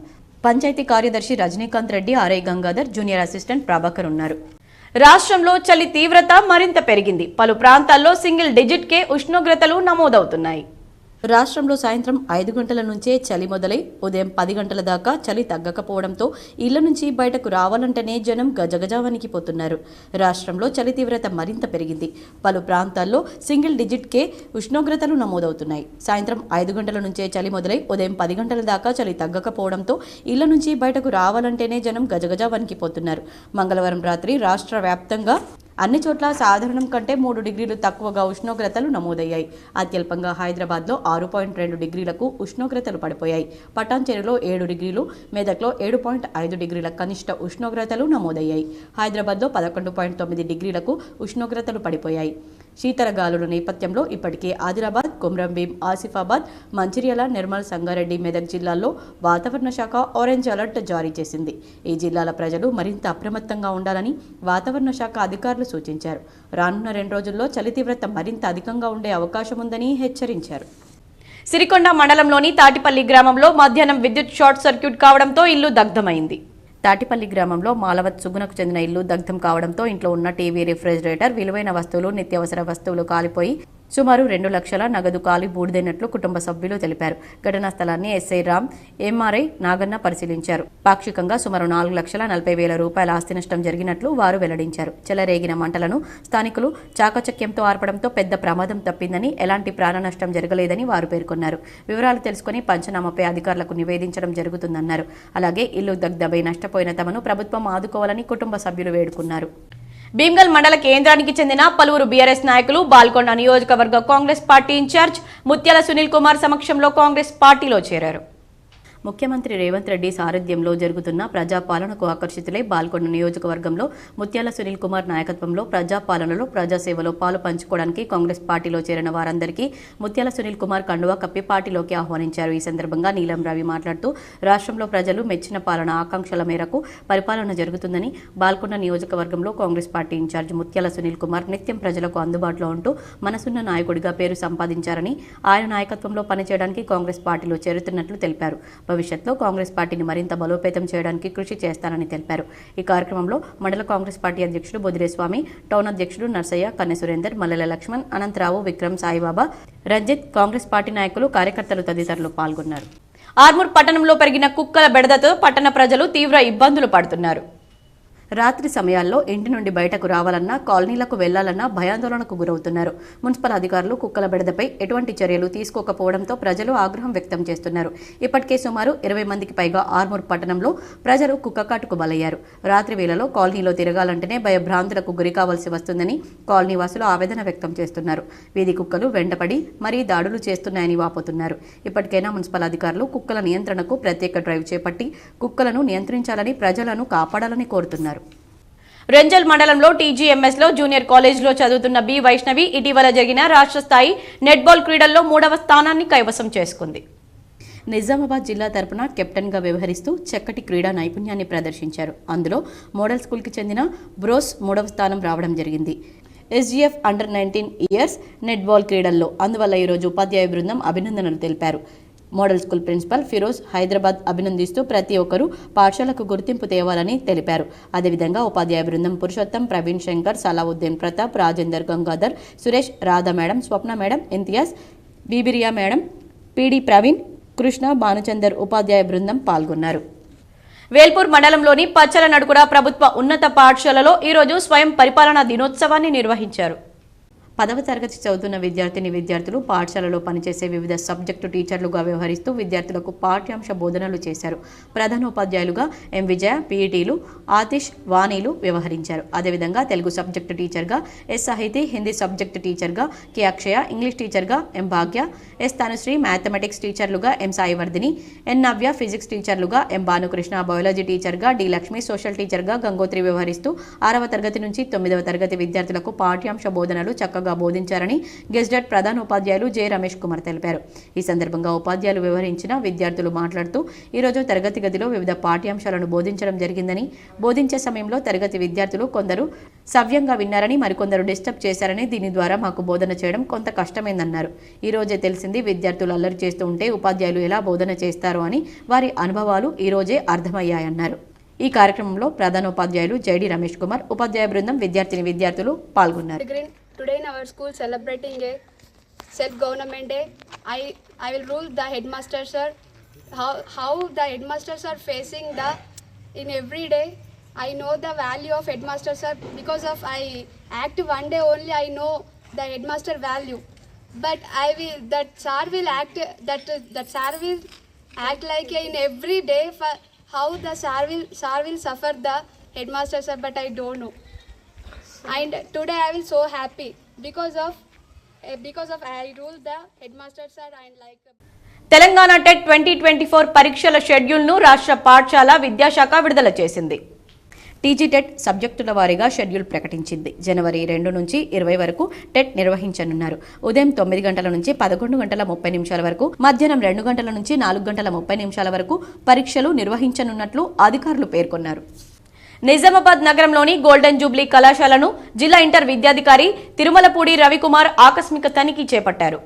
Reddy, RI Gangadhar, junior assistant Prabhakar ఉన్నారు. రాష్ట్రంలో చలి తీవ్రత మరింత పెరిగింది. పలు ప్రాంతాల్లో సింగిల్ డిజిట్కే ఉష్ణోగ్రతలు నమోదవుతున్నాయి. రాష్ట్రంలో సాయంత్రం 5 గంటల నుంచే చలి మొదలై ఉదయం 10 గంటల దాకా చలి తగ్గకపోవడంతో ఇళ్ల నుంచి బయటకు రావాలంటేనే జనం గజగజ వణికిపోతున్నారు. రాష్ట్రంలో చలి తీవ్రత మరింత పెరిగింది. పలు ప్రాంతాల్లో సింగిల్ డిజిట్కే ఉష్ణోగ్రతలు నమోదవుతున్నాయి. సాయంత్రం 5 గంటల నుంచే చలి మొదలై ఉదయం 10 గంటల దాకా చలి తగ్గకపోవడంతో ఇళ్ల నుంచి బయటకు రావాలంటేనే జనం గజగజ వణికిపోతున్నారు. మంగళవారం రాత్రి రాష్ట్ర వ్యాప్తంగా అన్ని చోట్ల సాధారణం కంటే 3 డిగ్రీలు తక్కువగా ఉష్ణోగ్రతలు నమోదయ్యాయి. అత్యల్పంగా హైదరాబాద్లో 6.2 డిగ్రీలకు ఉష్ణోగ్రతలు పడిపోయాయి. పటాన్చెరులో 7 డిగ్రీలు, మెదక్లో 7.5 డిగ్రీల కనిష్ట ఉష్ణోగ్రతలు నమోదయ్యాయి. హైదరాబాద్లో 11.9 డిగ్రీలకు ఉష్ణోగ్రతలు పడిపోయాయి. శీతల గాలుల నేపథ్యంలో ఇప్పటికే ఆదిలాబాద్, కొమ్రంభీం, ఆసిఫాబాద్, మంచిర్యాల, నిర్మల్, సంగారెడ్డి, మెదక్ జిల్లాల్లో వాతావరణ శాఖ ఆరెంజ్ అలర్ట్ జారీ చేసింది. ఈ జిల్లాల ప్రజలు మరింత అప్రమత్తంగా ఉండాలని వాతావరణ శాఖ అధికారులు సూచించారు. రానున్న 2 రోజుల్లో చలి తీవ్రత మరింత అధికంగా ఉండే అవకాశం ఉందని హెచ్చరించారు. సిరికొండ మండలంలోని తాటిపల్లి గ్రామంలో మధ్యాహ్నం విద్యుత్ షార్ట్ సర్క్యూట్ కావడంతో ఇల్లు దగ్ధమైంది. తాటిపల్లి గ్రామంలో మాలవత్ సుగుణకు చెందిన ఇల్లు దగ్ధం కావడంతో ఇంట్లో ఉన్న టీవీ, రిఫ్రిజిరేటర్, విలువైన వస్తువులు, నిత్యావసర వస్తువులు కాలిపోయి సుమారు 2 లక్షల నగదు కాలి బూడిదైనట్లు కుటుంబ సభ్యులు తెలిపారు. ఘటనా స్థలాన్ని ఎస్ఐ రామ్, ఎంఆర్ఐ నాగన్న పరిశీలించారు. పాక్షికంగా సుమారు 4,40,000 రూపాయల ఆస్తి నష్టం జరిగినట్లు వారు వెల్లడించారు. చెలరేగిన మంటలను స్థానికులు చాకచక్యంతో ఆర్పడంతో పెద్ద ప్రమాదం తప్పిందని, ఎలాంటి ప్రాణ నష్టం జరగలేదని వారు పేర్కొన్నారు. వివరాలు తెలుసుకుని పంచనామాపై అధికారులకు నివేదించడం జరుగుతుందన్నారు. అలాగే ఇల్లు దగ్ధమై నష్టపోయిన తమను ప్రభుత్వం ఆదుకోవాలని కుటుంబ సభ్యులు వేడుకున్నారు. భీమ్గల్ మండల కేంద్రానికి చెందిన పలువురు బీఆర్ఎస్ నాయకులు బాల్కొండ నియోజకవర్గ కాంగ్రెస్ పార్టీ ఇన్ఛార్జ్ ముత్యాల సునీల్ కుమార్ సమక్షంలో కాంగ్రెస్ పార్టీలో చేరారు. ముఖ్యమంత్రి రేవంత్ రెడ్డి సారథ్యంలో జరుగుతున్న ప్రజాపాలనకు ఆకర్షితులై బాల్కొండ నియోజకవర్గంలో ముత్యాల సునీల్ కుమార్ నాయకత్వంలో ప్రజాపాలనలో, ప్రజాసేవలో పాలు పంచుకోవడానికి కాంగ్రెస్ పార్టీలో చేరిన వారందరికీ ముత్యాల సునీల్ కుమార్ కండువా కప్పి పార్టీలోకి ఆహ్వానించారు. ఈ సందర్భంగా నీలం రవి మాట్లాడుతూ రాష్ట్రంలో ప్రజలు మెచ్చిన పాలన ఆకాంక్షల మేరకు పరిపాలన జరుగుతుందని, బాల్కొండ నియోజకవర్గంలో కాంగ్రెస్ పార్టీ ఇన్ఛార్జ్ ముత్యాల సునీల్ కుమార్ నిత్యం ప్రజలకు అందుబాటులో ఉంటూ మనసున్న నాయకుడిగా పేరు సంపాదించారని, ఆయన నాయకత్వంలో పనిచేయడానికి కాంగ్రెస్ పార్టీలో చేరుతున్నట్లు తెలిపారు. భవిష్యత్తులో కాంగ్రెస్ పార్టీని మరింత బలోపేతం చేయడానికి కృషి చేస్తానని తెలిపారు. ఈ కార్యక్రమంలో మండల కాంగ్రెస్ పార్టీ అధ్యక్షుడు బొదిరేస్వామి, టౌన్ అధ్యక్షుడు నర్సయ్య, కన్నె సురేందర్, మల్లెల లక్ష్మణ్, అనంతరావు, విక్రమ్, సాయిబాబా, రంజిత్, కాంగ్రెస్ పార్టీ నాయకులు, కార్యకర్తలు తదితరులు పాల్గొన్నారు. ఆర్మూర్ పట్టణంలో పెరిగిన కుక్కల బెడదతో పట్టణ ప్రజలు తీవ్ర ఇబ్బందులు పడుతున్నారు. రాత్రి సమయాల్లో ఇంటి నుండి బయటకు రావాలన్నా, కాలనీలకు వెళ్లాలన్నా భయాందోళనకు గురవుతున్నారు. మున్సిపల్ అధికారులు కుక్కల బెడదపై ఎటువంటి చర్యలు తీసుకోకపోవడంతో ప్రజలు ఆగ్రహం వ్యక్తం చేస్తున్నారు. ఇప్పటికే సుమారు 20 మందికి పైగా ఆర్మూర్ పట్టణంలో ప్రజలు కుక్కకాటుకు బలయ్యారు. రాత్రి వేళలో కాలనీలో తిరగాలంటేనే భయభ్రాంతులకు గురి కావాల్సి వస్తుందని కాలనీ వాసులు ఆవేదన వ్యక్తం చేస్తున్నారు. వీధి కుక్కలు వెంటపడి మరీ దాడులు చేస్తున్నాయని వాపోతున్నారు. ఇప్పటికైనా మున్సిపల్ అధికారులు కుక్కల నియంత్రణకు ప్రత్యేక డ్రైవ్ చేపట్టి కుక్కలను నియంత్రించాలని, ప్రజలను కాపాడాలని కోరుతున్నారు. రెంజల్ మండలంలో టీజీఎంఎస్లో జూనియర్ కాలేజీలో చదువుతున్న బి వైష్ణవి ఇటీవల జరిగిన రాష్ట్ర స్థాయి నెట్బాల్ క్రీడల్లో 3వ స్థానాన్ని కైవసం చేసుకుంది. నిజామాబాద్ జిల్లా తరపున కెప్టెన్గా వ్యవహరిస్తూ చక్కటి క్రీడా నైపుణ్యాన్ని ప్రదర్శించారు. అందులో మోడల్ స్కూల్కి చెందిన బ్రోస్ 3వ స్థానం రావడం జరిగింది. SGF అండర్ 19 ఇయర్స్ నెట్బాల్ క్రీడల్లో. అందువల్ల ఈరోజు ఉపాధ్యాయ బృందం అభినందనలు తెలిపారు. Model school principal Firoz Hyderabad అభినందిస్తూ ప్రతి ఒక్కరూ పాఠశాలకు గుర్తింపు తేవాలని తెలిపారు. అదేవిధంగా ఉపాధ్యాయ బృందం Purushottam, Praveen Shankar, Salauddin Pratap, Rajender, Gangadhar, Suresh, Radha madam, Swapna madam, Imtiaz, Bibiriya madam, PD Praveen, Krishna, Bhanuchander ఉపాధ్యాయ బృందం పాల్గొన్నారు. వేల్పూర్ మండలంలోని పచ్చల నడుకుడ ప్రభుత్వ ఉన్నత పాఠశాలలో ఈరోజు స్వయం పరిపాలనా దినోత్సవాన్ని నిర్వహించారు. 10వ తరగతి చదువుతున్న విద్యార్థులు పాఠశాలలో పనిచేసే వివిధ సబ్జెక్టు టీచర్లుగా వ్యవహరిస్తూ విద్యార్థులకు పాఠ్యాంశ బోధనలు చేశారు. ప్రధానోపాధ్యాయులుగా ఎం విజయ, PETలు ఆతిష్, వాణీలు వ్యవహరించారు. అదేవిధంగా తెలుగు సబ్జెక్టు టీచర్గా ఎస్ సాహితీ, హిందీ సబ్జెక్టు టీచర్గా కె అక్షయ, ఇంగ్లీష్ టీచర్గా ఎం భాగ్య, ఎస్ తనుశ్రీ, మ్యాథమెటిక్స్ టీచర్లుగా ఎం సాయివర్ధిని, ఎన్ నవ్య, ఫిజిక్స్ టీచర్లుగా ఎం భానుకృష్ణ, బయాలజీ టీచర్గా డి లక్ష్మి, సోషల్ టీచర్గా గంగోత్రి వ్యవహరిస్తూ 6వ తరగతి నుంచి 9వ తరగతి విద్యార్థులకు పాఠ్యాంశ బోధనలు చక్కగా బోధించారని గెస్టెడ్ ప్రధానోపాధ్యాయులు జె రమేష్ కుమార్ తెలిపారు. ఈ సందర్భంగా ఉపాధ్యాయులు వివరించిన విద్యార్థులు మాట్లాడుతూ ఈరోజు తరగతి గదిలో వివిధ పాఠ్యాంశాలను బోధించడం జరిగిందని, బోధించే సమయంలో తరగతి విద్యార్థులు కొందరు సవ్యంగా విన్నారని, మరికొందరు డిస్టర్బ్ చేశారని, దీని ద్వారా మాకు బోధన చేయడం కొంత కష్టమైందన్నారు. ఈ రోజే తెలిసింది విద్యార్థులు అల్లరి చేస్తూ ఉంటే ఉపాధ్యాయులు ఎలా బోధన చేస్తారో అని వారి అనుభవాలు ఈ రోజే అర్థమయ్యాయన్నారు. ఈ కార్యక్రమంలో ప్రధానోపాధ్యాయులు జైడి రమేష్ కుమార్, ఉపాధ్యాయ బృందం, విద్యార్థులు పాల్గొన్నారు. Today in our school celebrating a self-government day, I will rule the headmaster sir. How the headmasters are facing in every day. I know the value of headmaster sir because of I act one day only. I know the headmaster value, but that sir will act like in every day. For how the sir will suffer the headmaster sir, but I don't know. And today I will so happy because of I rule the headmaster sir and like Telangana TET 2024 పరీక్షల షెడ్యూల్ను రాష్ట్ర పాఠశాల విద్యాశాఖ విడుదల చేసింది. TG TET సబ్జెక్టుల వారీగా schedule ప్రకటించింది. జనవరి 2 నుంచి 20 వరకు టెట్ నిర్వహించనున్నారు. ఉదయం 9 గంటల నుంచి 11 గంటల 30 నిమిషాల వరకు, మధ్యాహ్నం 2 గంటల నుంచి 4 గంటల 30 నిమిషాల వరకు పరీక్షలు నిర్వహించనున్నట్లు అధికారులు పేర్కొన్నారు. నిజామాబాద్ నగరంలోని గోల్డెన్ జూబ్లీ కళాశాలను జిల్లా ఇంటర్ విద్యాధికారి తిరుమలపూడి రవికుమార్ ఆకస్మిక తనిఖీ చేపట్టారు.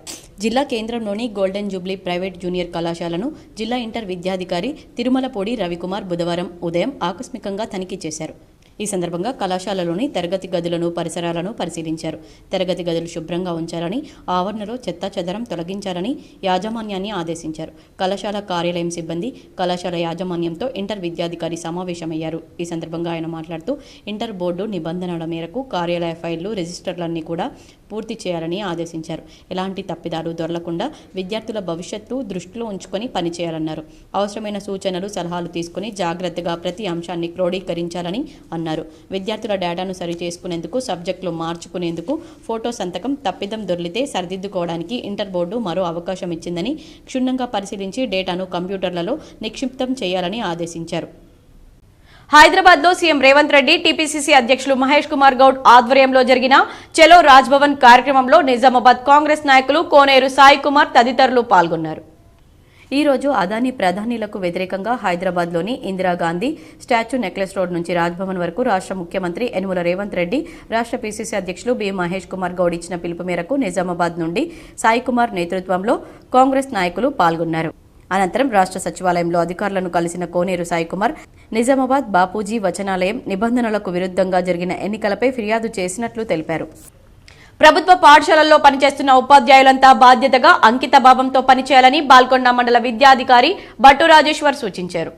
జిల్లా కేంద్రంలోని గోల్డెన్ జూబ్లీ ప్రైవేట్ జూనియర్ కళాశాలను జిల్లా ఇంటర్ విద్యాధికారి తిరుమలపూడి రవికుమార్ బుధవారం ఉదయం ఆకస్మికంగా తనిఖీ చేశారు. ఈ సందర్భంగా కళాశాలలోని తరగతి గదులను, పరిసరాలను పరిశీలించారు. తరగతి గదులు శుభ్రంగా ఉంచాలని, ఆవరణలో చెత్తా చెదరం తొలగించాలని యాజమాన్యాన్ని ఆదేశించారు. కళాశాల కార్యాలయం సిబ్బంది, కళాశాల యాజమాన్యంతో ఇంటర్ విద్యాధికారి సమావేశమయ్యారు. ఈ సందర్భంగా ఆయన మాట్లాడుతూ ఇంటర్ బోర్డు నిబంధనల మేరకు కార్యాలయ ఫైళ్లు, రిజిస్టర్లన్నీ కూడా పూర్తి చేయాలని ఆదేశించారు. ఎలాంటి తప్పిదాలు దొరలకుండా విద్యార్థుల భవిష్యత్తు దృష్టిలో ఉంచుకొని పనిచేయాలన్నారు. అవసరమైన సూచనలు, సలహాలు తీసుకుని జాగ్రత్తగా ప్రతి అంశాన్ని క్రోడీకరించాలని అన్నారు. విద్యార్థుల డేటాను సరిచేసుకునేందుకు, సబ్జెక్టులు మార్చుకునేందుకు ఫోటో సంతకం తప్పిదం దొర్లితే సరిదిద్దుకోవడానికి ఇంటర్ బోర్డు మరో అవకాశం ఇచ్చిందని, క్షుణ్ణంగా పరిశీలించి డేటాను కంప్యూటర్లలో నిక్షిప్తం చేయాలని ఆదేశించారు. హైదరాబాద్లో సీఎం రేవంత్ రెడ్డి, టీపీసీసీ అధ్యక్షులు మహేష్ కుమార్ గౌడ్ ఆధ్వర్యంలో జరిగిన చలో రాజ్భవన్ కార్యక్రమంలో నిజామాబాద్ కాంగ్రెస్ నాయకులు కోనేరు సాయి కుమార్ తదితరులు పాల్గొన్నారు. ఈ రోజు అదానీ ప్రధానిలకు వ్యతిరేకంగా హైదరాబాద్లోని ఇందిరాగాంధీ స్టాచ్యూ, నెక్లెస్ రోడ్ నుంచి రాజ్భవన్ వరకు రాష్ట్ర ముఖ్యమంత్రి యనుమల రేవంత్ రెడ్డి, రాష్ట్ర పీసీసీ అధ్యక్షులు బి మహేష్ కుమార్ గౌడ్ ఇచ్చిన పిలుపు మేరకు నిజామాబాద్ నుండి సాయి కుమార్ నేతృత్వంలో కాంగ్రెస్ నాయకులు పాల్గొన్నారు. అనంతరం రాష్ట్ర సచివాలయంలో అధికారులను కలిసిన కోనేరు సాయి కుమార్ నిజామాబాద్ బాపూజీ వచనాలయం నిబంధనలకు విరుద్ధంగా జరిగిన ఎన్నికలపై ఫిర్యాదు చేసినట్లు తెలిపారు. ప్రభుత్వ పాఠశాలల్లో పనిచేస్తున్న ఉపాధ్యాయులంతా బాధ్యతగా, అంకిత భావంతో పనిచేయాలని బాల్కొండ మండల విద్యాధికారి భట్టు రాజేశ్వర్ సూచించారు.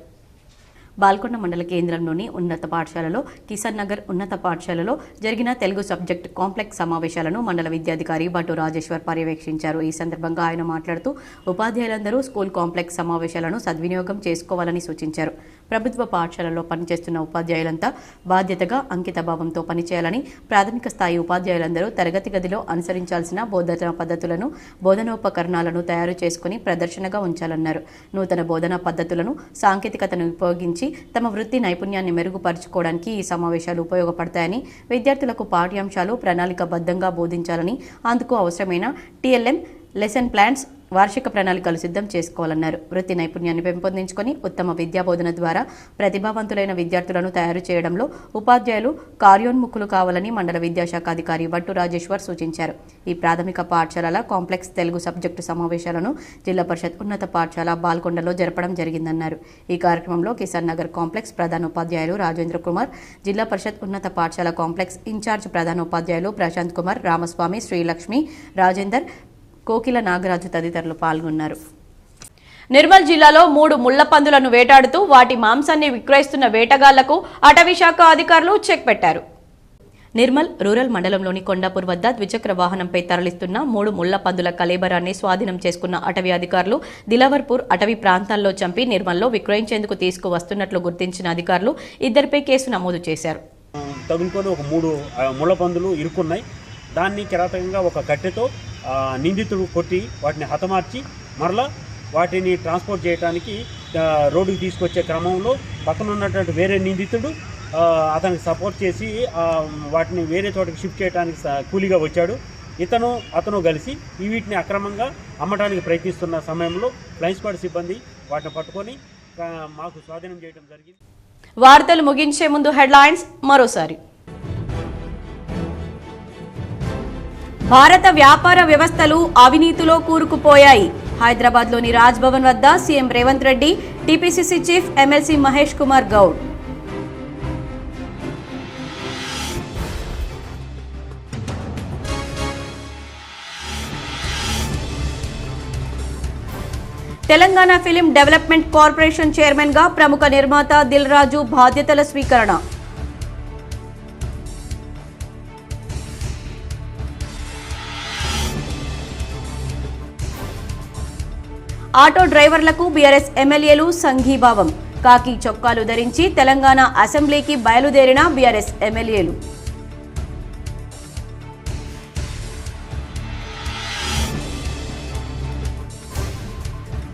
బాల్కొండ మండల కేంద్రంలోని ఉన్నత పాఠశాలలో, కిసాన్ నగర్ ఉన్నత పాఠశాలలో జరిగిన తెలుగు సబ్జెక్టు కాంప్లెక్స్ సమావేశాలను మండల విద్యాధికారి భట్టు రాజేశ్వర్ పర్యవేక్షించారు. ఈ సందర్భంగా ఆయన మాట్లాడుతూ ఉపాధ్యాయులందరూ స్కూల్ కాంప్లెక్స్ సమావేశాలను సద్వినియోగం చేసుకోవాలని సూచించారు. ప్రభుత్వ పాఠశాలలో పనిచేస్తున్న ఉపాధ్యాయులంతా బాధ్యతగా, అంకిత భావంతో పనిచేయాలని, ప్రాథమిక స్థాయి ఉపాధ్యాయులందరూ తరగతి గదిలో అనుసరించాల్సిన బోధనా పద్ధతులను, బోధనోపకరణాలను తయారు చేసుకుని ప్రదర్శనగా ఉంచాలన్నారు. నూతన బోధనా పద్ధతులను, సాంకేతికతను ఉపయోగించి తమ వృత్తి నైపుణ్యాన్ని మెరుగుపరుచుకోవడానికి ఈ సమావేశాలు ఉపయోగపడతాయని, విద్యార్థులకు పాఠ్యాంశాలు ప్రణాళికబద్ధంగా బోధించాలని, అందుకు అవసరమైన టీఎల్ఎం, లెసన్ ప్లాన్స్, వార్షిక ప్రణాళికలు సిద్ధం చేసుకోవాలన్నారు. వృత్తి నైపుణ్యాన్ని పెంపొందించుకొని ఉత్తమ విద్యాబోధన ద్వారా ప్రతిభావంతులైన విద్యార్థులను తయారు చేయడంలో ఉపాధ్యాయులు కార్యోన్ముఖులు కావాలని మండల విద్యాశాఖ అధికారి వట్టు రాజేశ్వర్ సూచించారు. ఈ ప్రాథమిక పాఠశాలల కాంప్లెక్స్ తెలుగు సబ్జెక్టు సమావేశాలను జిల్లా పరిషత్ ఉన్నత పాఠశాల బాల్కొండలో జరపడం జరిగిందన్నారు. ఈ కార్యక్రమంలో కిసాన్ నగర్ కాంప్లెక్స్ ప్రధానోపాధ్యాయులు రాజేంద్ర కుమార్, జిల్లా పరిషత్ ఉన్నత పాఠశాల కాంప్లెక్స్ ఇన్ఛార్జ్ ప్రధానోపాధ్యాయులు ప్రశాంత్ కుమార్, రామస్వామి, శ్రీలక్ష్మి, రాజేందర్, కోకిల నాగరాజు తదితరులు పాల్గొన్నారు. నిర్మల్ జిల్లాలో 3 ముళ్ల పందులను వేటాడుతూ వాటి మాంసాన్ని విక్రయిస్తున్న వేటగాళ్లకు అటవీశాఖ అధికారులు చెక్ పెట్టారు. నిర్మల్ రూరల్ మండలంలోని కొండాపూర్ వద్ద ద్విచక్ర వాహనంపై తరలిస్తున్న 3 ముళ్ల పందుల కలేబరాన్ని స్వాధీనం చేసుకున్న అటవీ అధికారులు దిలవర్పూర్ అటవీ ప్రాంతాల్లో చంపి నిర్మల్లో విక్రయించేందుకు తీసుకువస్తున్నట్లు గుర్తించిన అధికారులు ఇద్దరిపై కేసు నమోదు చేశారు. తగులుకొని ఒక 3 ముళ్ల పందులు ఇరుక్కున్నాయి. దాన్ని కిరాతకంగా ఒక కట్టెతో నిందితుడు కొట్టి వాటిని హతమార్చి మరలా వాటిని ట్రాన్స్పోర్ట్ చేయడానికి రోడ్డుకి తీసుకొచ్చే క్రమంలో పక్కన ఉన్నటువంటి వేరే నిందితుడు అతనికి సపోర్ట్ చేసి వాటిని వేరే చోటకి షిఫ్ట్ చేయడానికి కూలీగా వచ్చాడు. అతను కలిసి వీటిని అక్రమంగా అమ్మడానికి ప్రయత్నిస్తున్న సమయంలో ఫ్లయింగ్ స్క్వాడ్ సిబ్బంది వాటిని పట్టుకొని మాకు స్వాధీనం చేయడం జరిగింది. వార్తలు ముగించే ముందు హెడ్లైన్స్ మరోసారి. భారత వ్యాపార వ్యవస్థలు అవినీతిలో కూరుకుపోయాయి. హైదరాబాద్లోని రాజ్ భవన్ వద్ద CM Revanth Reddy, TPCC chief MLC Mahesh Kumar Goud. Telangana film development corporation chairman గా ప్రముఖ నిర్మాత దిల్ రాజు బాధ్యతల స్వీకరణ. ఆటో డ్రైవర్లకు బీఆర్ఎస్ ఎమ్మెల్యేలు సంఘీభావం. కాకి చొక్కాలు ధరించి తెలంగాణ అసెంబ్లీకి బయలుదేరిన బీఆర్ఎస్ ఎమ్మెల్యేలు.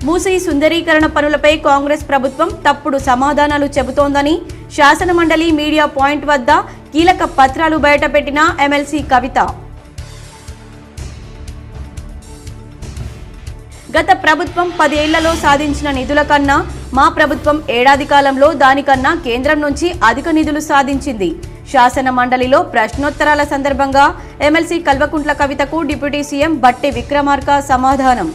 మూసీ సుందరీకరణ పనులపై కాంగ్రెస్ ప్రభుత్వం తప్పుడు సమాధానాలు చెబుతోందని శాసనమండలి మీడియా పాయింట్ వద్ద కీలక పత్రాలు బయటపెట్టిన ఎమ్మెల్సీ కవిత. గత ప్రభుత్వం 10 ఏళ్లలో సాధించిన నిధుల కన్నా మా ప్రభుత్వం ఏడాది కాలంలో దానికన్నా కేంద్రం నుంచి అధిక నిధులు సాధించింది. శాసన మండలిలో ప్రశ్నోత్తరాల సందర్భంగా ఎమ్మెల్సీ కల్వకుంట్ల కవితకు డిప్యూటీ సీఎం బట్టి విక్రమార్క సమాధానం.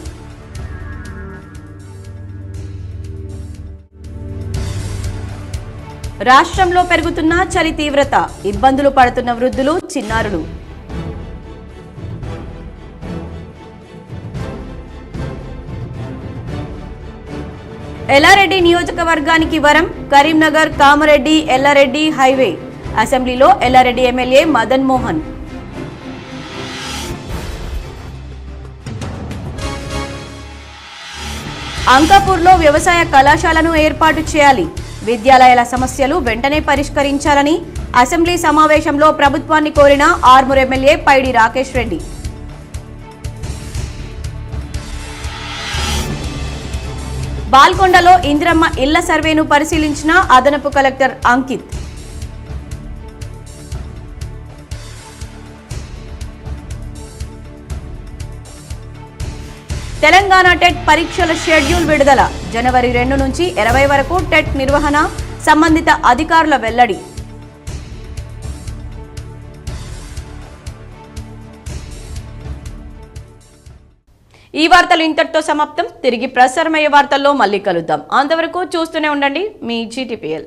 రాష్ట్రంలో పెరుగుతున్న చలి తీవ్రత, ఇబ్బందులు పడుతున్న వృద్ధులు, చిన్నారులు. ఎల్లారెడ్డి నియోజకవర్గానికి వరం, కరీంనగర్ కామారెడ్డి ఎల్లారెడ్డి హైవే. అసెంబ్లీలో ఎల్లారెడ్డి ఎమ్మెల్యే మదన్ మోహన్. అంకాపూర్లో వ్యవసాయ కళాశాలను ఏర్పాటు చేయాలి. విద్యాలయాల సమస్యలు వెంటనే పరిష్కరించాలని అసెంబ్లీ సమావేశంలో ప్రభుత్వాన్ని కోరిన ఆర్మూర్ ఎమ్మెల్యే పైడి రాకేష్ రెడ్డి. బాల్కొండలో ఇందిరమ్మ ఇళ్ల సర్వేను పరిశీలించిన అదనపు కలెక్టర్ అంకిత్. తెలంగాణ టెట్ పరీక్షల షెడ్యూల్ విడుదల. జనవరి 2 నుంచి 20 వరకు టెట్ నిర్వహణ, సంబంధిత అధికారుల వెల్లడి. ఈ వార్తలు ఇంతటితో సమాప్తం. తిరిగి ప్రసారమయ్యే వార్తల్లో మళ్ళీ కలుద్దాం. అంతవరకు చూస్తూనే ఉండండి మీ GTPL.